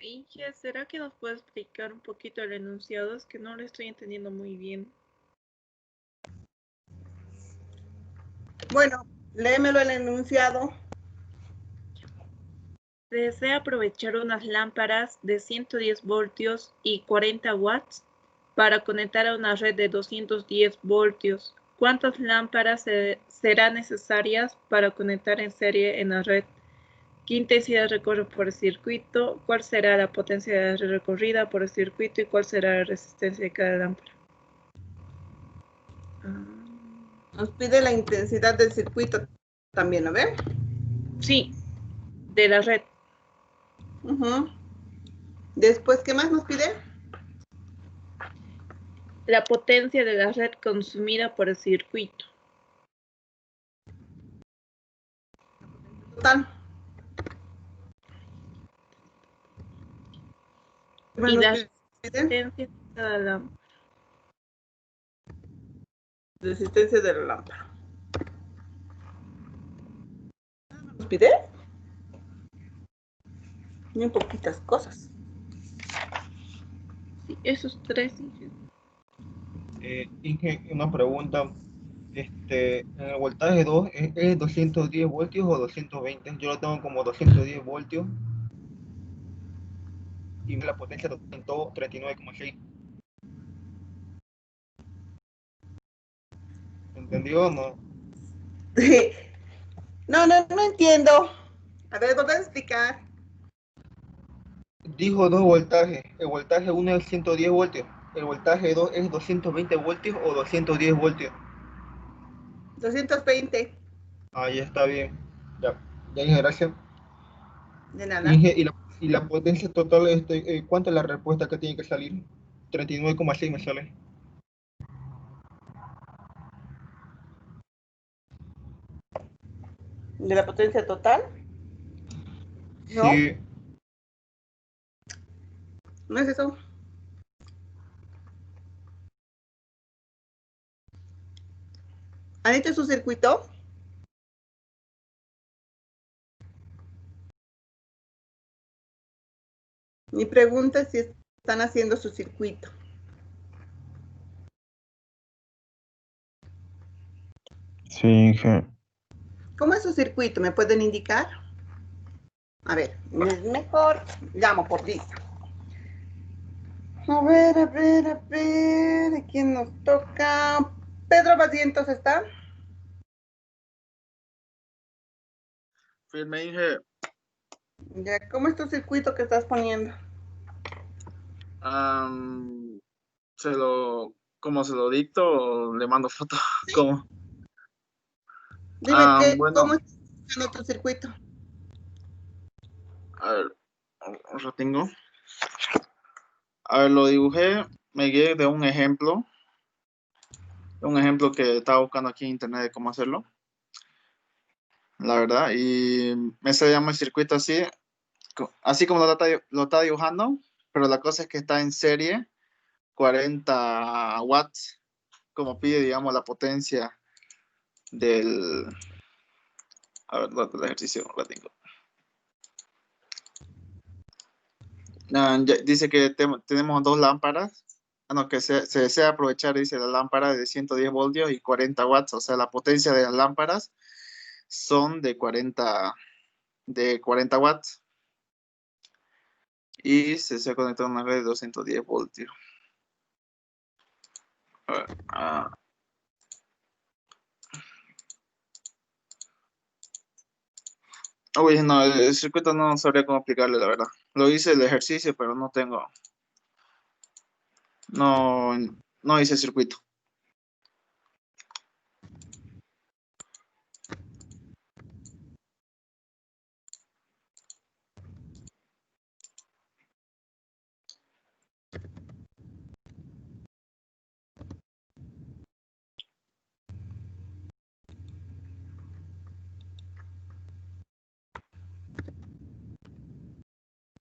Inge, ¿será que nos puede explicar un poquito el enunciado? Es que no lo estoy entendiendo muy bien. Bueno, léemelo el enunciado. Se desea aprovechar unas lámparas de 110 voltios y 40 watts para conectar a una red de 210 voltios. ¿Cuántas lámparas serán necesarias para conectar en serie en la red? ¿Qué intensidad recorre por el circuito? ¿Cuál será la potencia recorrida por el circuito? ¿Y cuál será la resistencia de cada lámpara? Nos pide la intensidad del circuito también, ¿no ven? Sí, de la red. Después, ¿qué más nos pide? La potencia de la red consumida por el circuito. Total. Y la resistencia de cada lámpara. Resistencia de la lámpara. ¿Nos pide? Muy poquitas cosas. Sí, esos tres. Inge, una pregunta. En el voltaje 2 ¿es 210 voltios o 220? Yo lo tengo como 210 voltios. Y la potencia total en todo 39,6. ¿Entendió o no? No entiendo. A ver, ¿volver a explicar? Dijo dos voltajes. El voltaje 1 es 110 voltios. El voltaje 2 es 220 voltios o 210 voltios. 220. Ahí está bien. Ya, Inge, gracias. De nada. Inge, y la potencia total, ¿cuánta es la respuesta que tiene que salir? 39,6 me sale. ¿De la potencia total? ¿No? Sí. ¿No es eso? ¿Han hecho su circuito? Mi pregunta es si están haciendo su circuito. Sí, Inge. ¿Cómo es su circuito? ¿Me pueden indicar? A ver, mejor llamo por lista. A ver. ¿De quién nos toca? Pedro Basientos, ¿está? Firme, Inge. Ya, ¿cómo es tu circuito que estás poniendo? ¿Cómo se lo dicto o le mando foto? ¿Cómo? Dime, Bueno, ¿cómo es tu circuito? a ver, lo tengo. A ver, lo dibujé, me guié de un ejemplo que estaba buscando aquí en internet de cómo hacerlo, la verdad, y me se llama el circuito así como lo está dibujando, pero la cosa es que está en serie 40 watts, como pide, digamos, la potencia del... A ver, el ejercicio lo tengo. Dice que tenemos dos lámparas, que se desea aprovechar, dice, la lámpara de 110 voltios y 40 watts, o sea, la potencia de las lámparas son de 40 watts y se ha conectado a una red de 210 voltios. Uy, no, el circuito no sabría cómo aplicarle, la verdad. Lo hice el ejercicio, pero no hice circuito.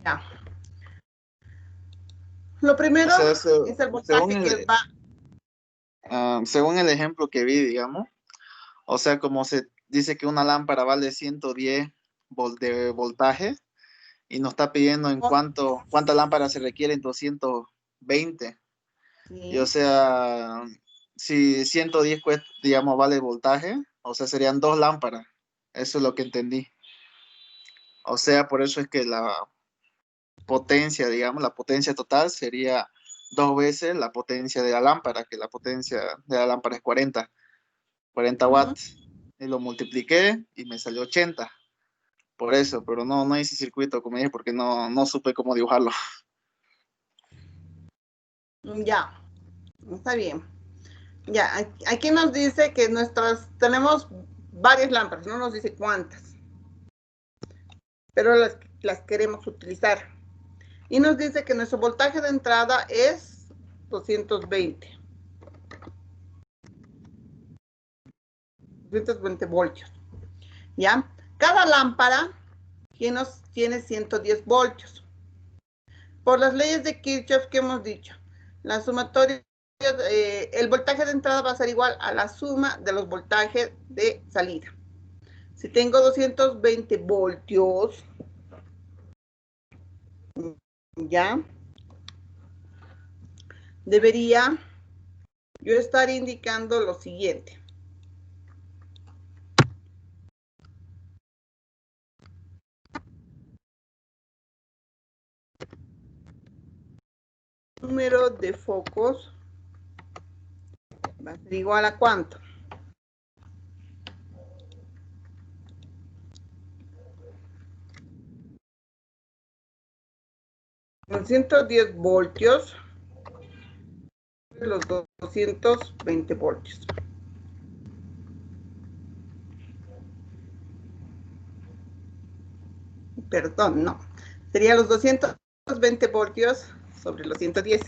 Ya. Lo primero O sea, es el voltaje que va. según el ejemplo que vi, digamos, o sea, como se dice que una lámpara vale 110 de voltaje y nos está pidiendo en cuántas lámparas se requieren 220. Y o sea, si 110 cuesta, digamos, vale voltaje, o sea, serían dos lámparas. Eso es lo que entendí. O sea, por eso es que la potencia, digamos, la potencia total sería 2 veces la potencia de la lámpara, que la potencia de la lámpara es 40 watts. Y lo multipliqué y me salió 80. Por eso, pero no hice circuito, como dije, porque no supe cómo dibujarlo. Ya, está bien. Ya, aquí nos dice que tenemos varias lámparas, no nos dice cuántas, pero las queremos utilizar. Y nos dice que nuestro voltaje de entrada es 220 voltios. ¿Ya? Cada lámpara tiene 110 voltios. Por las leyes de Kirchhoff que hemos dicho, la sumatoria, el voltaje de entrada va a ser igual a la suma de los voltajes de salida. Si tengo 220 voltios, ¿ya? Debería yo estar indicando lo siguiente. Número de focos va a ser igual a ¿cuánto? Con 110 voltios, los 220 voltios. Perdón, no. Serían los 220 voltios sobre los 110.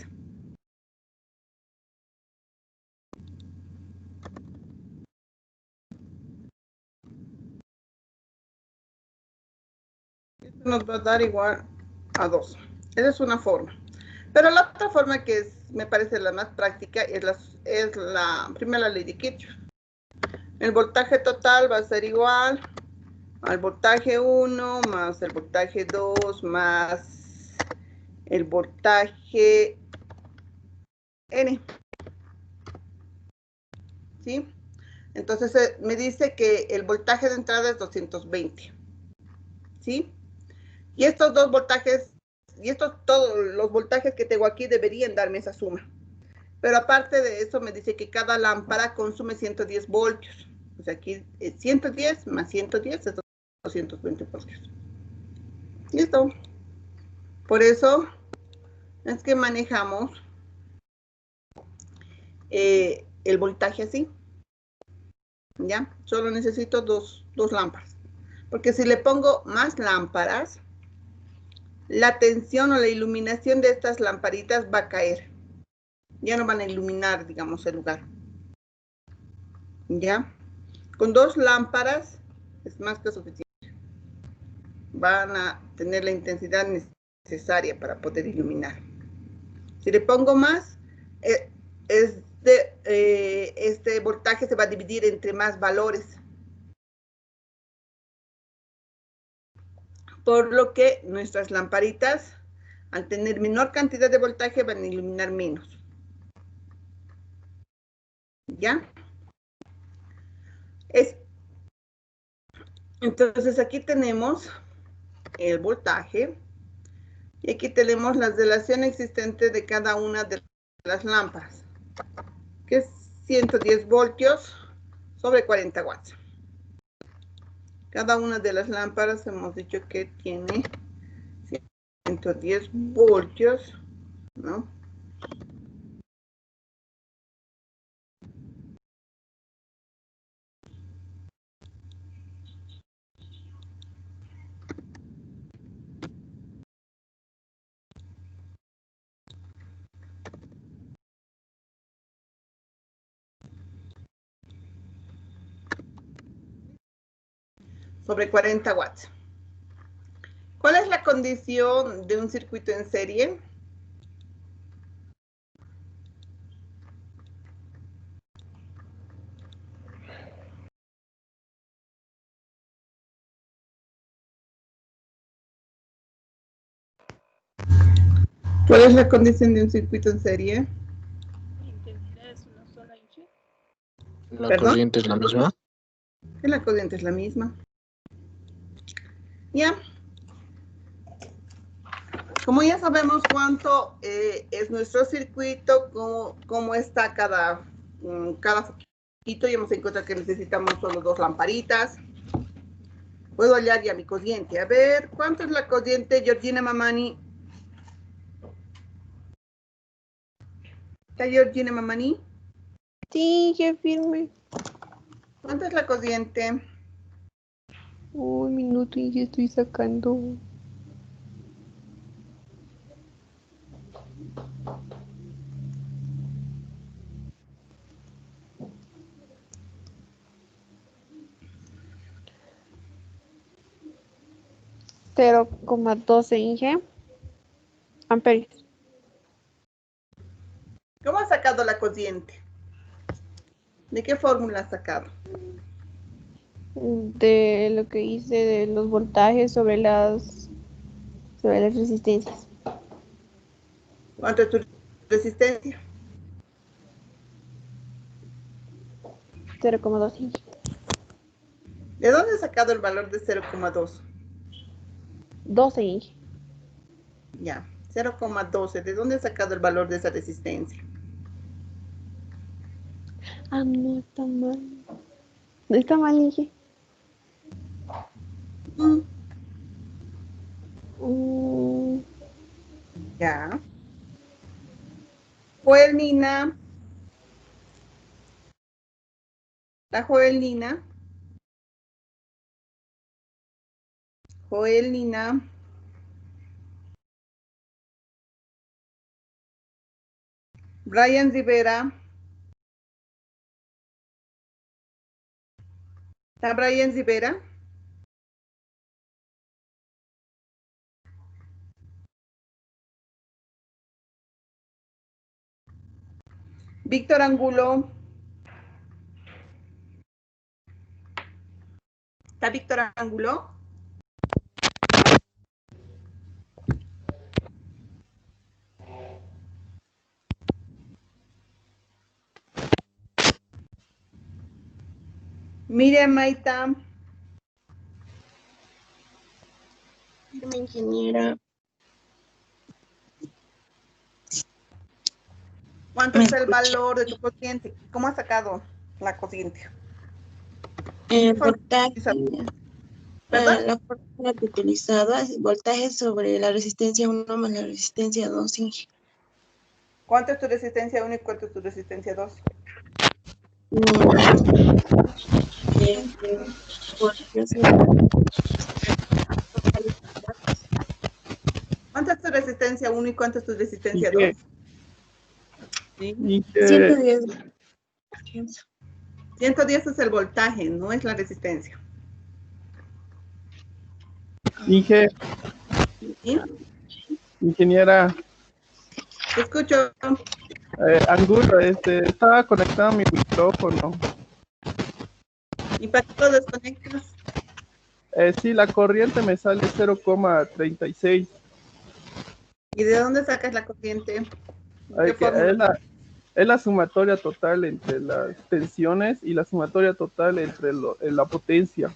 Esto nos va a dar igual a 2. Esa es una forma. Pero la otra forma que me parece la más práctica es la primera ley de Kirchhoff. El voltaje total va a ser igual al voltaje 1 más el voltaje 2 más el voltaje N. ¿Sí? Entonces me dice que el voltaje de entrada es 220. ¿Sí? Y estos dos voltajes, todos los voltajes que tengo aquí deberían darme esa suma. Pero aparte de eso me dice que cada lámpara consume 110 voltios. O sea, aquí es 110 más 110 es 220 voltios. Listo. Por eso es que manejamos el voltaje así. ¿Ya? Solo necesito dos lámparas. Porque si le pongo más lámparas, la tensión o la iluminación de estas lamparitas va a caer. Ya no van a iluminar, digamos, el lugar. ¿Ya? Con 2 lámparas es más que suficiente. Van a tener la intensidad necesaria para poder iluminar. Si le pongo más, este voltaje se va a dividir entre más valores. Por lo que nuestras lamparitas, al tener menor cantidad de voltaje, van a iluminar menos. ¿Ya? Entonces aquí tenemos el voltaje y aquí tenemos la relación existente de cada una de las lámparas, que es 110 voltios sobre 40 watts. Cada una de las lámparas hemos dicho que tiene 110 voltios, ¿no? Sobre 40 watts. ¿Cuál es la condición de un circuito en serie? ¿Cuál es la condición de un circuito en serie? La intensidad es una sola y G. ¿La corriente es la misma? La corriente es la misma. ¿Ya? Como ya sabemos cuánto es nuestro circuito, cómo está cada foquito, ya hemos encontrado que necesitamos solo 2 lamparitas. Puedo hallar ya mi corriente. A ver, ¿cuánto es la corriente, Georgina Mamani? ¿Está Georgina Mamani? Sí, ya firme. ¿Cuánto es la corriente? Un minuto y ya estoy sacando. $0,12 Inge amperes. ¿Cómo ha sacado la corriente? ¿De qué fórmula ha sacado? De lo que hice de los voltajes sobre las resistencias. ¿Cuánto es tu resistencia? 0,2 Inge. ¿De dónde ha sacado el valor de 0,2? 12 Inge. Ya, 0,12. ¿De dónde ha sacado el valor de esa resistencia? Ah, no está mal. No está mal, Inge. Ya. Joelnina. La Joelnina. Joelnina. Brian Rivera. ¿Está Brian Rivera? Víctor Angulo. ¿Está Víctor Angulo? Miriam Maita. Mi ingeniera. ¿Cuánto es el valor de tu cociente? ¿Cómo has sacado la cociente? El voltaje, ¿Perdón? la fórmula que he utilizado es voltaje sobre la resistencia 1 más la resistencia 2. Inge. ¿Cuánto es tu resistencia 1 y cuánto es tu resistencia 2? ¿Cuánto es tu resistencia 1 y cuánto es tu resistencia 2? 110. 110 es el voltaje, no es la resistencia. Inge. ¿Sí? Ingeniera. Te escucho. Angulo, estaba conectado mi micrófono. ¿Y para qué lo desconectas? Sí, la corriente me sale 0,36. ¿Y de dónde sacas la corriente? Es la sumatoria total entre las tensiones y la sumatoria total entre la potencia.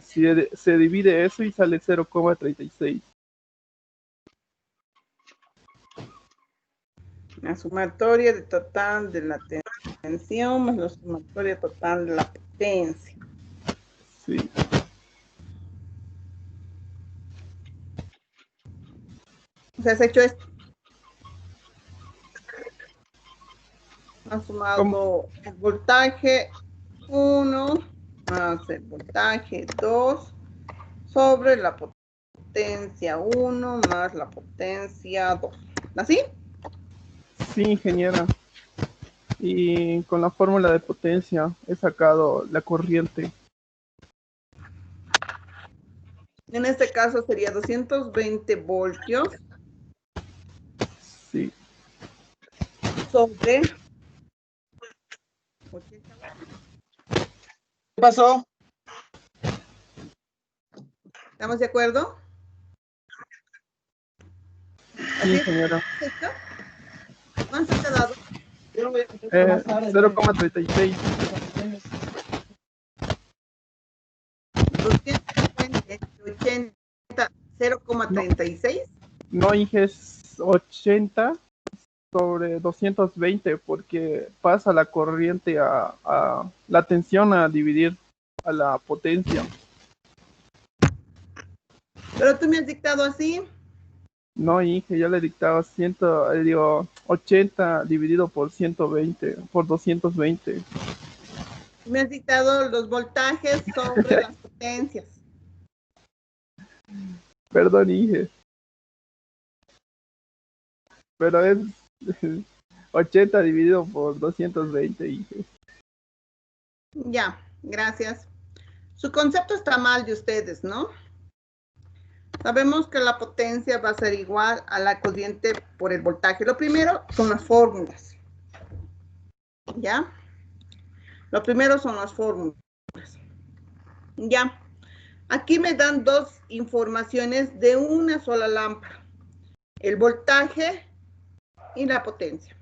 Se divide eso y sale 0,36. La sumatoria de total de la tensión más la sumatoria total de la potencia. Sí. O sea, has hecho esto. Has sumado el voltaje 1 más el voltaje 2 sobre la potencia 1 más la potencia 2. ¿Así? Sí, ingeniera. Y con la fórmula de potencia he sacado la corriente. En este caso sería 220 voltios. Sí. Sobre 80 watts. ¿Qué pasó? ¿Estamos de acuerdo? Sí, ingeniera. ¿Cuánto te ha dado? 0,36. 220, 80, 0,36. No, Inge, es 80 sobre 220 porque pasa la corriente a la tensión a dividir a la potencia. Pero tú me has dictado así. No, Inge, yo le he dictado 80 dividido por 120, por 220. Me has dictado los voltajes sobre las potencias. Perdón, Inge. Pero es 80 dividido por 220, Inge. Ya, gracias. Su concepto está mal de ustedes, ¿no? Sabemos que la potencia va a ser igual a la cociente por el voltaje. Lo primero son las fórmulas. ¿Ya? Lo primero son las fórmulas. Ya. Aquí me dan dos informaciones de una sola lámpara. El voltaje y la potencia.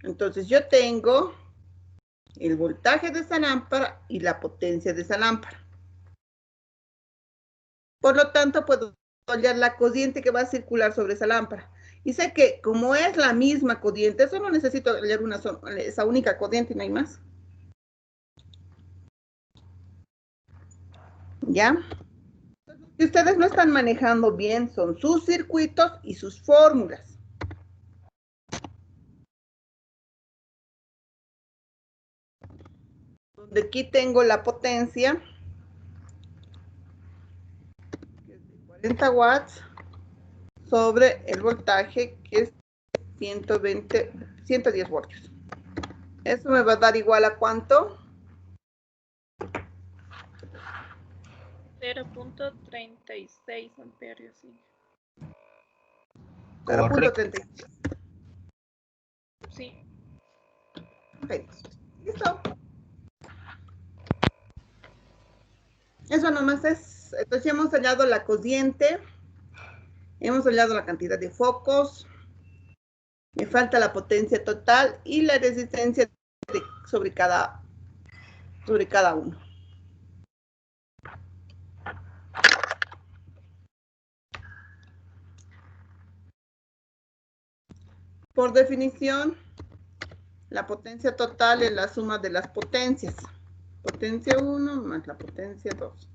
Entonces yo tengo el voltaje de esa lámpara y la potencia de esa lámpara. Por lo tanto, puedo hallar la corriente que va a circular sobre esa lámpara. Y sé que como es la misma corriente, solo necesito hallar esa única corriente y no hay más. ¿Ya? Lo que ustedes no están manejando bien son sus circuitos y sus fórmulas. Donde aquí tengo la potencia, que es de 40 watts, sobre el voltaje, que es 110 voltios. Eso me va a dar igual a ¿cuánto? 0.36 amperios, sí. 0.36. Sí. Ok, listo. Eso nomás es. Entonces ya hemos hallado la corriente, hemos hallado la cantidad de focos, me falta la potencia total y la resistencia sobre cada uno. Por definición, la potencia total es la suma de las potencias. Potencia 1 más la potencia 2.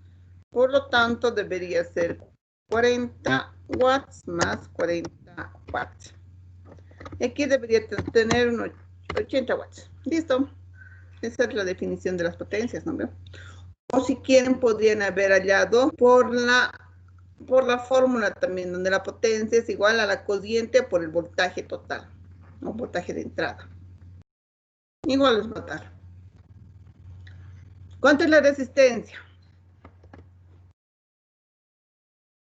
Por lo tanto, debería ser 40 watts más 40 watts. Aquí debería tener unos 80 watts. Listo. Esa es la definición de las potencias, ¿no? O si quieren, podrían haber hallado por la fórmula también, donde la potencia es igual a la corriente por el voltaje total, o voltaje de entrada. Igual les va a dar. ¿Cuánto es la resistencia?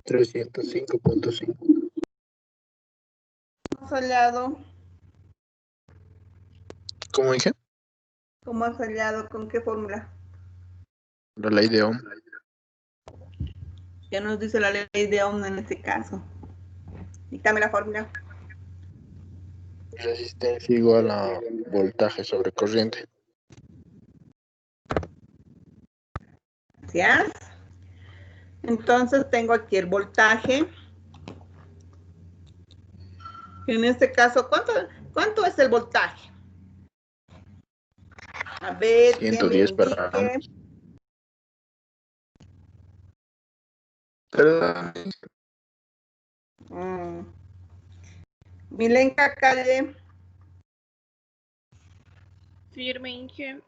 305.5. ¿Hemos hallado? ¿Cómo dije? ¿Cómo has hallado? ¿Con qué fórmula? La ley de Ohm. Ya nos dice la ley de Ohm en este caso. Dígame la fórmula. Resistencia igual a voltaje sobre corriente. Gracias. Entonces tengo aquí el voltaje. En este caso, ¿cuánto es el voltaje? A ver, 110 que me para... indique. Perdón. Milenka Calle. Firme, Inge.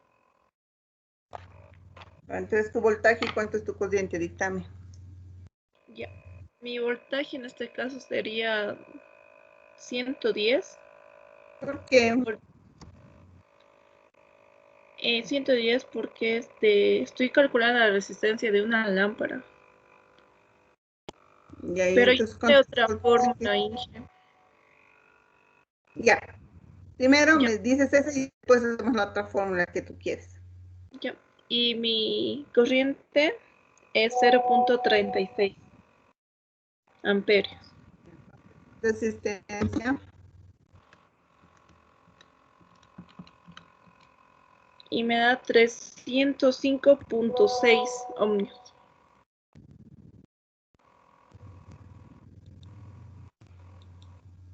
¿Cuánto es tu voltaje y cuánto es tu corriente? Dictame. Ya. Mi voltaje en este caso sería 110. ¿Por qué? 110 porque estoy calculando la resistencia de una lámpara. Y ahí, Pero entonces, hay otra fórmula, Inge. Ya. Primero Ya. me dices esa y después hacemos la otra fórmula que tú quieres. Ya. Y mi corriente es 0.36 amperios. Resistencia. Y me da 305.6 ohmios.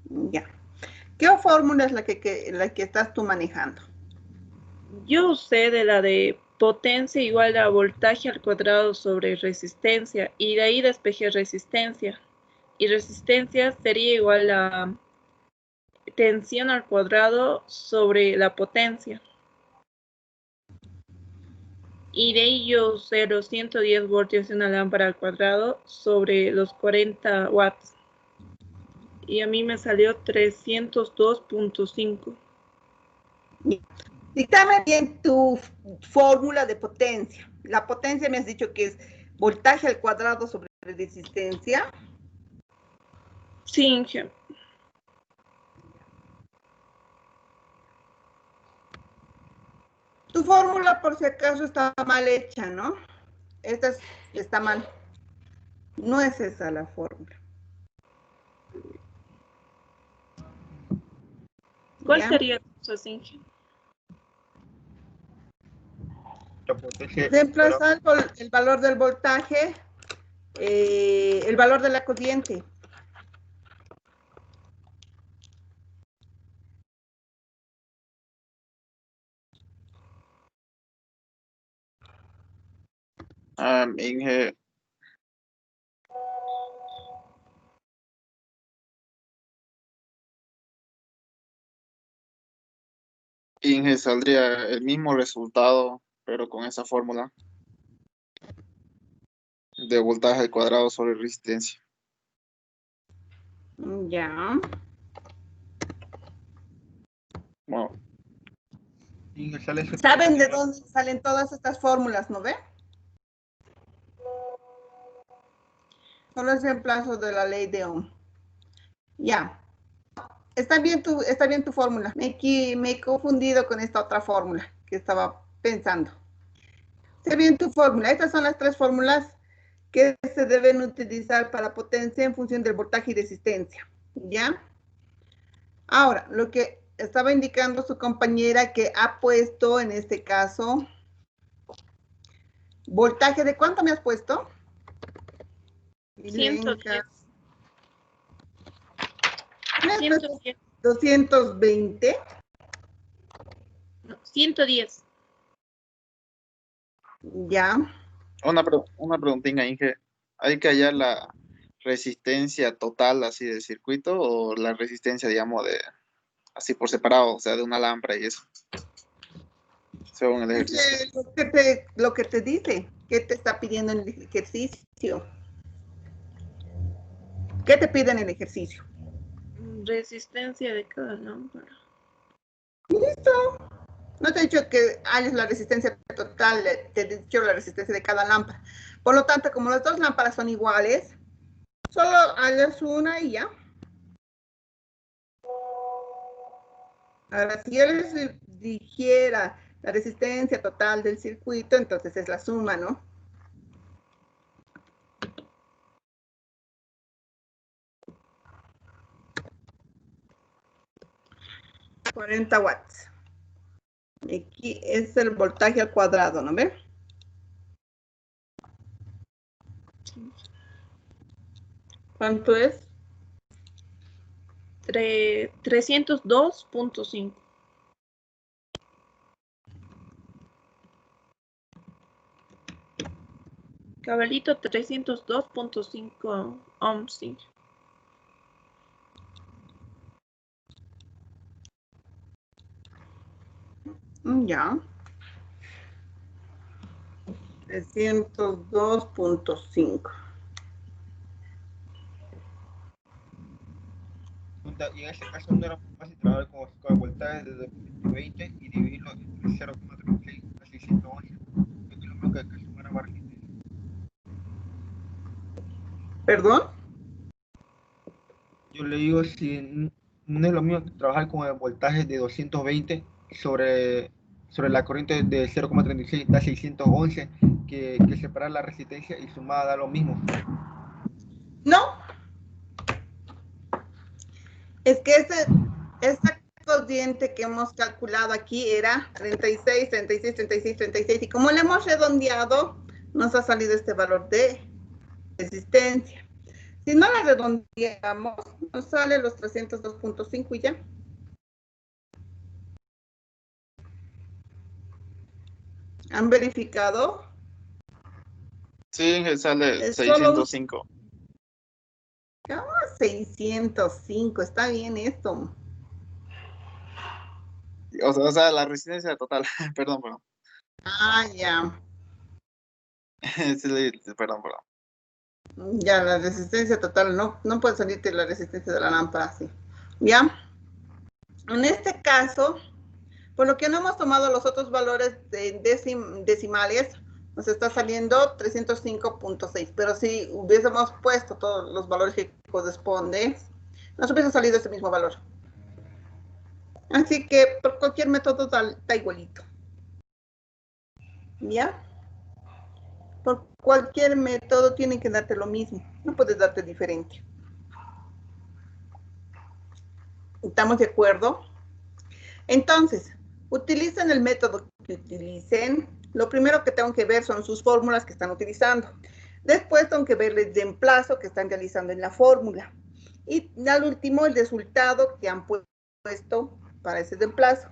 Ya. ¿Qué fórmula es la que estás tú manejando? Yo usé de la de potencia igual a voltaje al cuadrado sobre resistencia, y de ahí despejé resistencia. Y resistencia sería igual a tensión al cuadrado sobre la potencia. Y de ahí yo usé los 110 voltios de una lámpara al cuadrado sobre los 40 watts. Y a mí me salió 302.5. Dictame bien tu fórmula de potencia. La potencia me has dicho que es voltaje al cuadrado sobre resistencia. Sí, Inge. Tu fórmula, por si acaso, está mal hecha, ¿no? Esta está mal. No es esa la fórmula. ¿Cuál ¿Ya? sería eso, Inge? Reemplazar el valor del voltaje, el valor de la corriente. Inge, saldría el mismo resultado, pero con esa fórmula de voltaje al cuadrado sobre resistencia. Ya. Wow. ¿Saben de dónde salen todas estas fórmulas, no ve? Solo es reemplazo de la ley de Ohm. Ya. Está bien tu fórmula. Me he confundido con esta otra fórmula que estaba pensando. Está bien tu fórmula. Estas son las tres fórmulas que se deben utilizar para potencia en función del voltaje y resistencia. ¿Ya? Ahora, lo que estaba indicando su compañera que ha puesto en este caso voltaje de ¿cuánto me has puesto? 110. 220. No, 110. Ya. Una preguntita, Inge. ¿Hay que hallar la resistencia total así del circuito o la resistencia, digamos, de así por separado, o sea, de una lámpara y eso? Según el ejercicio. Lo que te dice, ¿qué te está pidiendo en el ejercicio? ¿Qué te pide en el ejercicio? Resistencia de cada lámpara. Listo. No te he dicho que halles la resistencia total, te he dicho la resistencia de cada lámpara. Por lo tanto, como las dos lámparas son iguales, solo hallas una y ya. Ahora, si yo les dijera la resistencia total del circuito, entonces es la suma, ¿no? $40 watts. Aquí es el voltaje al cuadrado, ¿no ven? ¿Cuánto es? 302.5. Cabalito, 302.5 ohms. Ya. 302.5. Y en ese caso no era más fácil trabajar con el voltaje de 220 y dividirlo entre 0,36 a 611. Es lo mismo que sumar a margen. ¿Perdón? Yo le digo, si no es lo mismo que trabajar con el voltaje de 220 sobre la corriente de 0,36 da 611 que separar la resistencia y sumada da lo mismo. No. Es que esta corriente que hemos calculado aquí era 36, 36, 36, 36. Y como le hemos redondeado, nos ha salido este valor de resistencia. Si no la redondeamos, nos sale los 302.5 y ya. ¿Han verificado? Sí, sale Es solo 605. 605, está bien esto. O sea, la resistencia total. Perdón. Ah, ya. Sí, perdón. Ya, la resistencia total, no puede salirte la resistencia de la lámpara así. ¿Ya? En este caso, por lo que no hemos tomado los otros valores de decimales, nos está saliendo 305.6, pero si hubiésemos puesto todos los valores que corresponden, nos hubiese salido ese mismo valor. Así que por cualquier método está igualito. ¿Ya? Por cualquier método tienen que darte lo mismo, no puedes darte diferente. ¿Estamos de acuerdo? Entonces, utilicen el método que utilicen. Lo primero que tengo que ver son sus fórmulas que están utilizando. Después tengo que ver el reemplazo que están realizando en la fórmula. Y al último, el resultado que han puesto para ese reemplazo.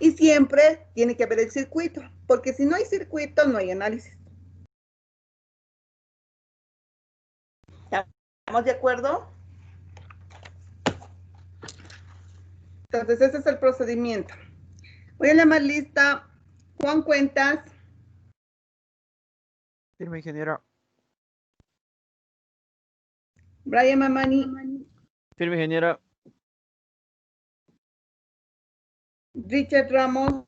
Y siempre tiene que haber el circuito, porque si no hay circuito, no hay análisis. ¿Estamos de acuerdo? Entonces, ese es el procedimiento. Voy a llamar lista. Juan Cuentas. Firme, ingeniera. Brian Mamani. Firme, ingeniera. Richard Ramos.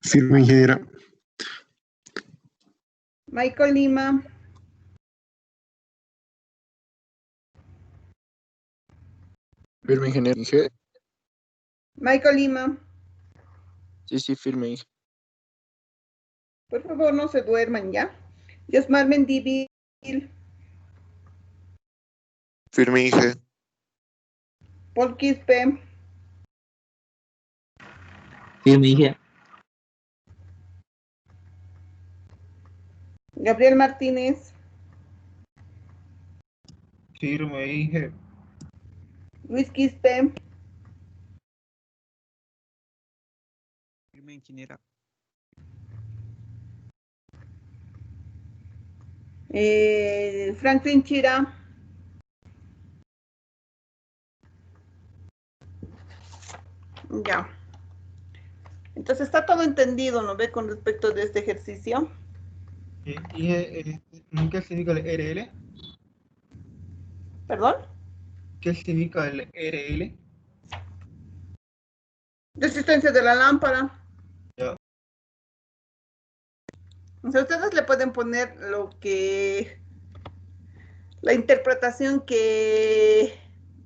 Firme, ingeniera. Michael Lima. Firme, ingeniera. Michael Lima. Sí, firme. Por favor, no se duerman ya. Yosmar Mendivil. Firme, Inge. Paul Quispe. Firme, Inge. Gabriel Martínez. Firme, Inge. Luis Quispe. Firme, ingeniera. Franklin Chira. Ya. Entonces está todo entendido, ¿no ve? Con respecto de este ejercicio. ¿Qué significa el RL? ¿Perdón? ¿Qué significa el RL? Resistencia de la lámpara. Ya. O sea, ustedes le pueden poner lo que... la interpretación que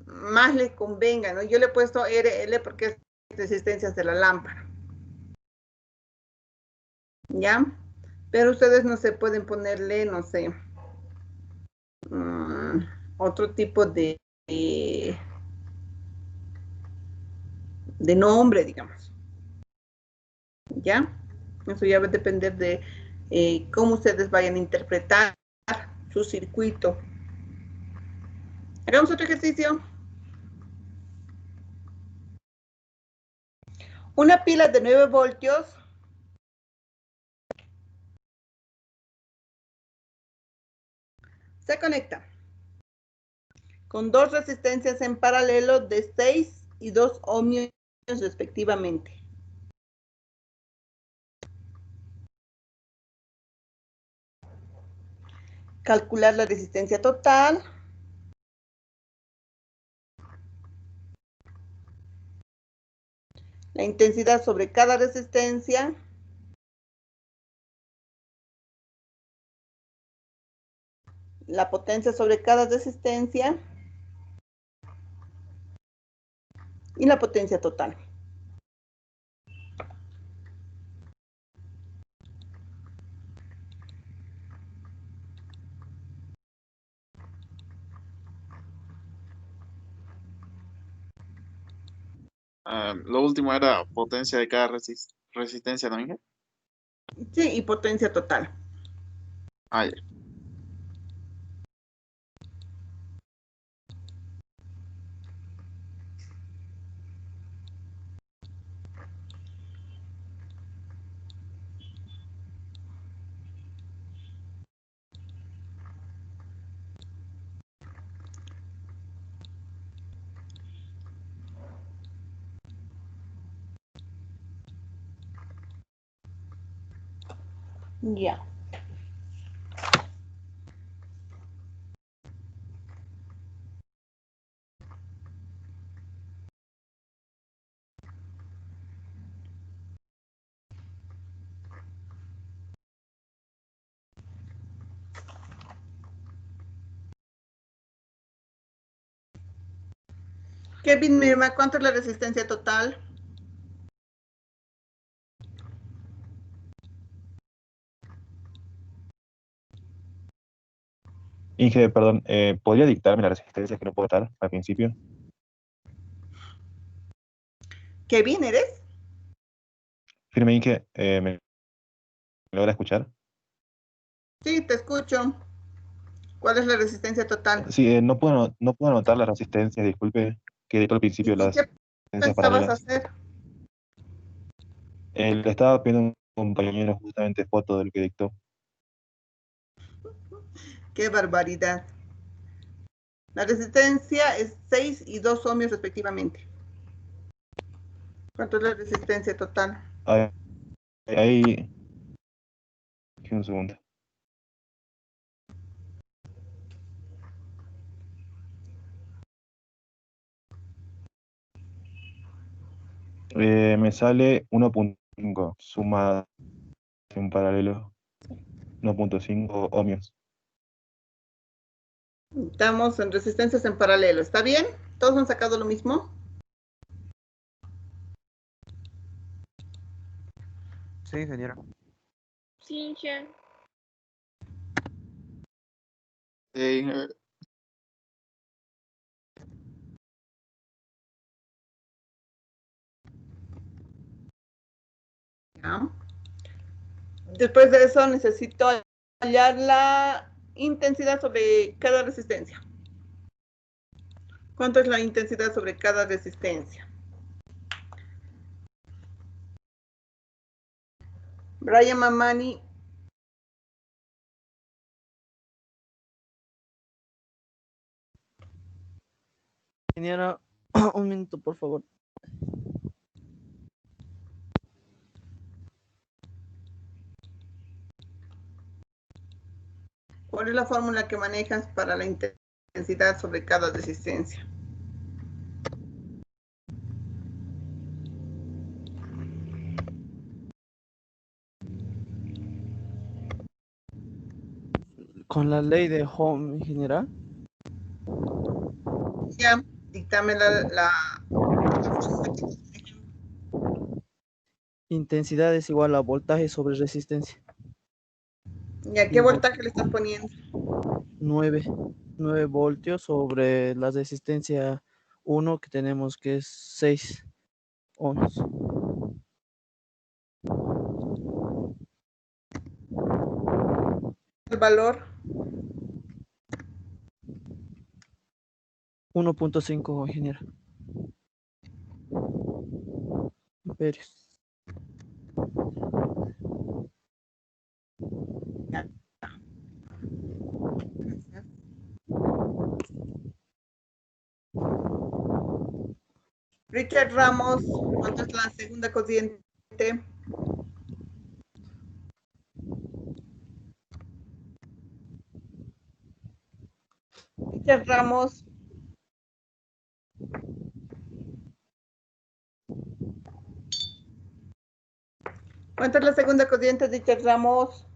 más le convenga, ¿no? Yo le he puesto RL porque es resistencias de la lámpara. ¿Ya? Pero ustedes no se pueden ponerle, no sé, otro tipo de nombre, digamos. ¿Ya? Eso ya va a depender de cómo ustedes vayan a interpretar su circuito. Hagamos otro ejercicio. Una pila de 9 voltios se conecta con dos resistencias en paralelo de 6 y 2 ohmios respectivamente. Calcular la resistencia total. La intensidad sobre cada resistencia. La potencia sobre cada resistencia. Y la potencia total. Lo último era potencia de cada resistencia, ¿no, Inge? Sí, y potencia total. Ah, ya. Ya. Kevin Mirma, ¿cuánto es la resistencia total? Inge, perdón, ¿podría dictarme la resistencia que no puedo estar al principio? Kevin, ¿eres? Firme Inge, ¿me logra escuchar? Sí, te escucho. ¿Cuál es la resistencia total? Sí, no puedo anotar las resistencias, disculpe, que dictó al principio ¿Y las qué resistencias pensabas paralelas. hacer? Le estaba pidiendo a un compañero justamente foto de lo que dictó. ¡Qué barbaridad! La resistencia es 6 y 2 ohmios respectivamente. ¿Cuánto es la resistencia total? Ahí, un segundo. Me sale 1.5, suma en paralelo, 1.5 ohmios. Estamos en resistencias en paralelo. ¿Está bien? ¿Todos han sacado lo mismo? Sí, ingeniera. Sí, Inge. Ya. Después de eso necesito hallar la intensidad sobre cada resistencia. ¿Cuánto es la intensidad sobre cada resistencia? Brian Mamani. Ingeniera, un minuto, por favor. ¿Cuál es la fórmula que manejas para la intensidad sobre cada resistencia? Con la ley de Ohm, ingeniera. Ya, dictame la Intensidad es igual a voltaje sobre resistencia. ¿Y a qué voltaje le estás poniendo? 9 voltios sobre la resistencia 1 que tenemos, que es 6 ohms. El valor 1.5, ingeniera. Amperios. Richard Ramos, ¿cuánto es la segunda corriente? Richard Ramos. ¿Cuánto es la segunda corriente, Richard Ramos?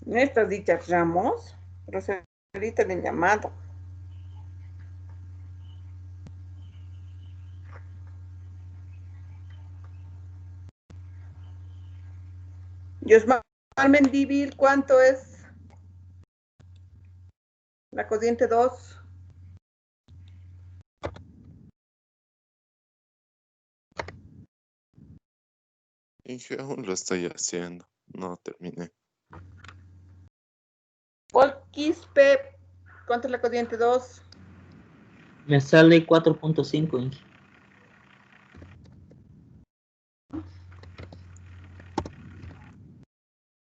¿No estás Richard Ramos? Pero se ahorita le llamado. Yosmar Mendívil, ¿cuánto es la corriente 2? Inge, aún lo estoy haciendo. No terminé. Paul Quispe, ¿cuánto es la corriente 2? Me sale 4.5, Inge.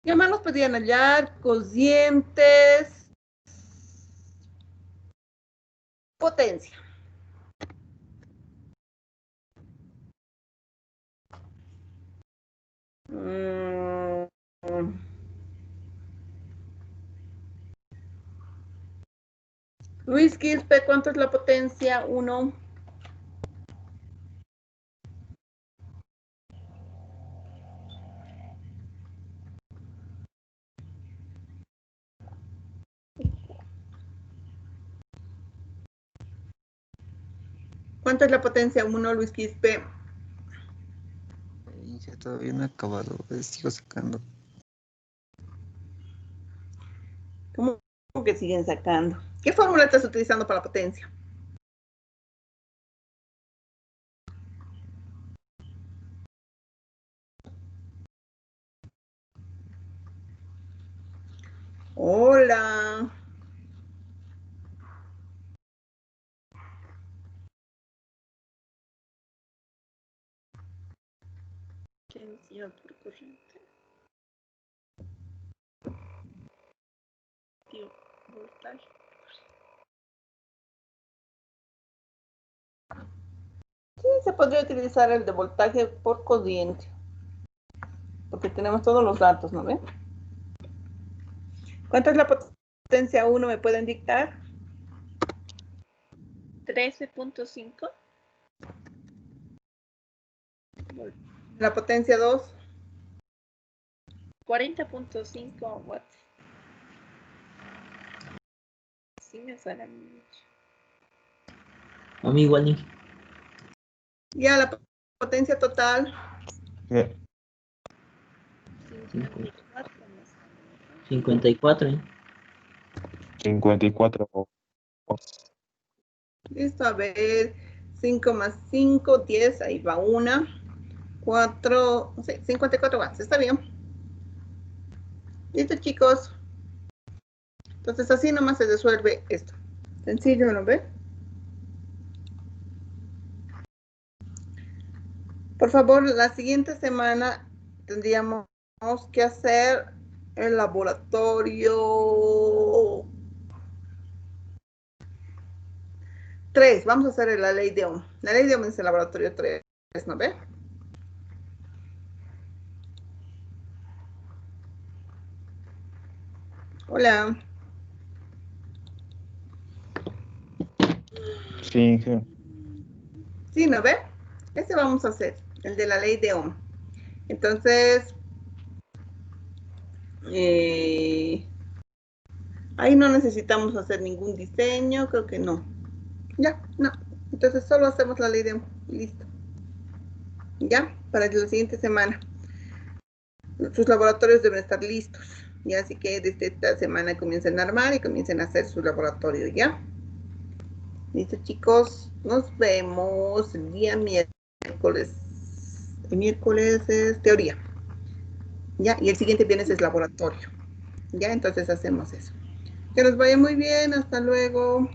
¿Qué más nos podían hallar? Cocientes potencia. Luis Quispe, ¿cuánto es la potencia? 1. ¿Cuánto es la potencia 1, Luis Quispe? Ya todavía no he acabado, sigo sacando. ¿Cómo que siguen sacando? ¿Qué fórmula estás utilizando para la potencia? Hola. Potencia por corriente. Tío, voltaje. Sí, se podría utilizar el de voltaje por corriente. Porque tenemos todos los datos, ¿no ven? ¿Cuánto es la potencia 1? ¿Me pueden dictar? 13.5. La potencia 2. 40.5 watts. Sí me suena mucho. A mí igual. Ya la potencia total. 54. 54. Listo, a ver. 5 más 5, 10. Ahí va una. 4, sí, 54 watts. Está bien. Listo, chicos. Entonces así nomás se resuelve esto. Sencillo, ¿no ve? Por favor, la siguiente semana tendríamos que hacer el laboratorio 3. Vamos a hacer la ley de Ohm. La ley de Ohm es el laboratorio 3, ¿no ve? Hola. Sí, sí. Sí, ¿no ve? Ese vamos a hacer, el de la ley de Ohm. Entonces, ahí no necesitamos hacer ningún diseño, creo que no. Ya, no. Entonces solo hacemos la ley de Ohm y listo. Ya, para la siguiente semana. Sus laboratorios deben estar listos. Ya, así que desde esta semana comiencen a armar y comiencen a hacer su laboratorio, ¿ya? Listo, chicos. Nos vemos el día miércoles. El miércoles es teoría. Ya, y el siguiente viernes es laboratorio. Ya, entonces hacemos eso. Que nos vaya muy bien. Hasta luego.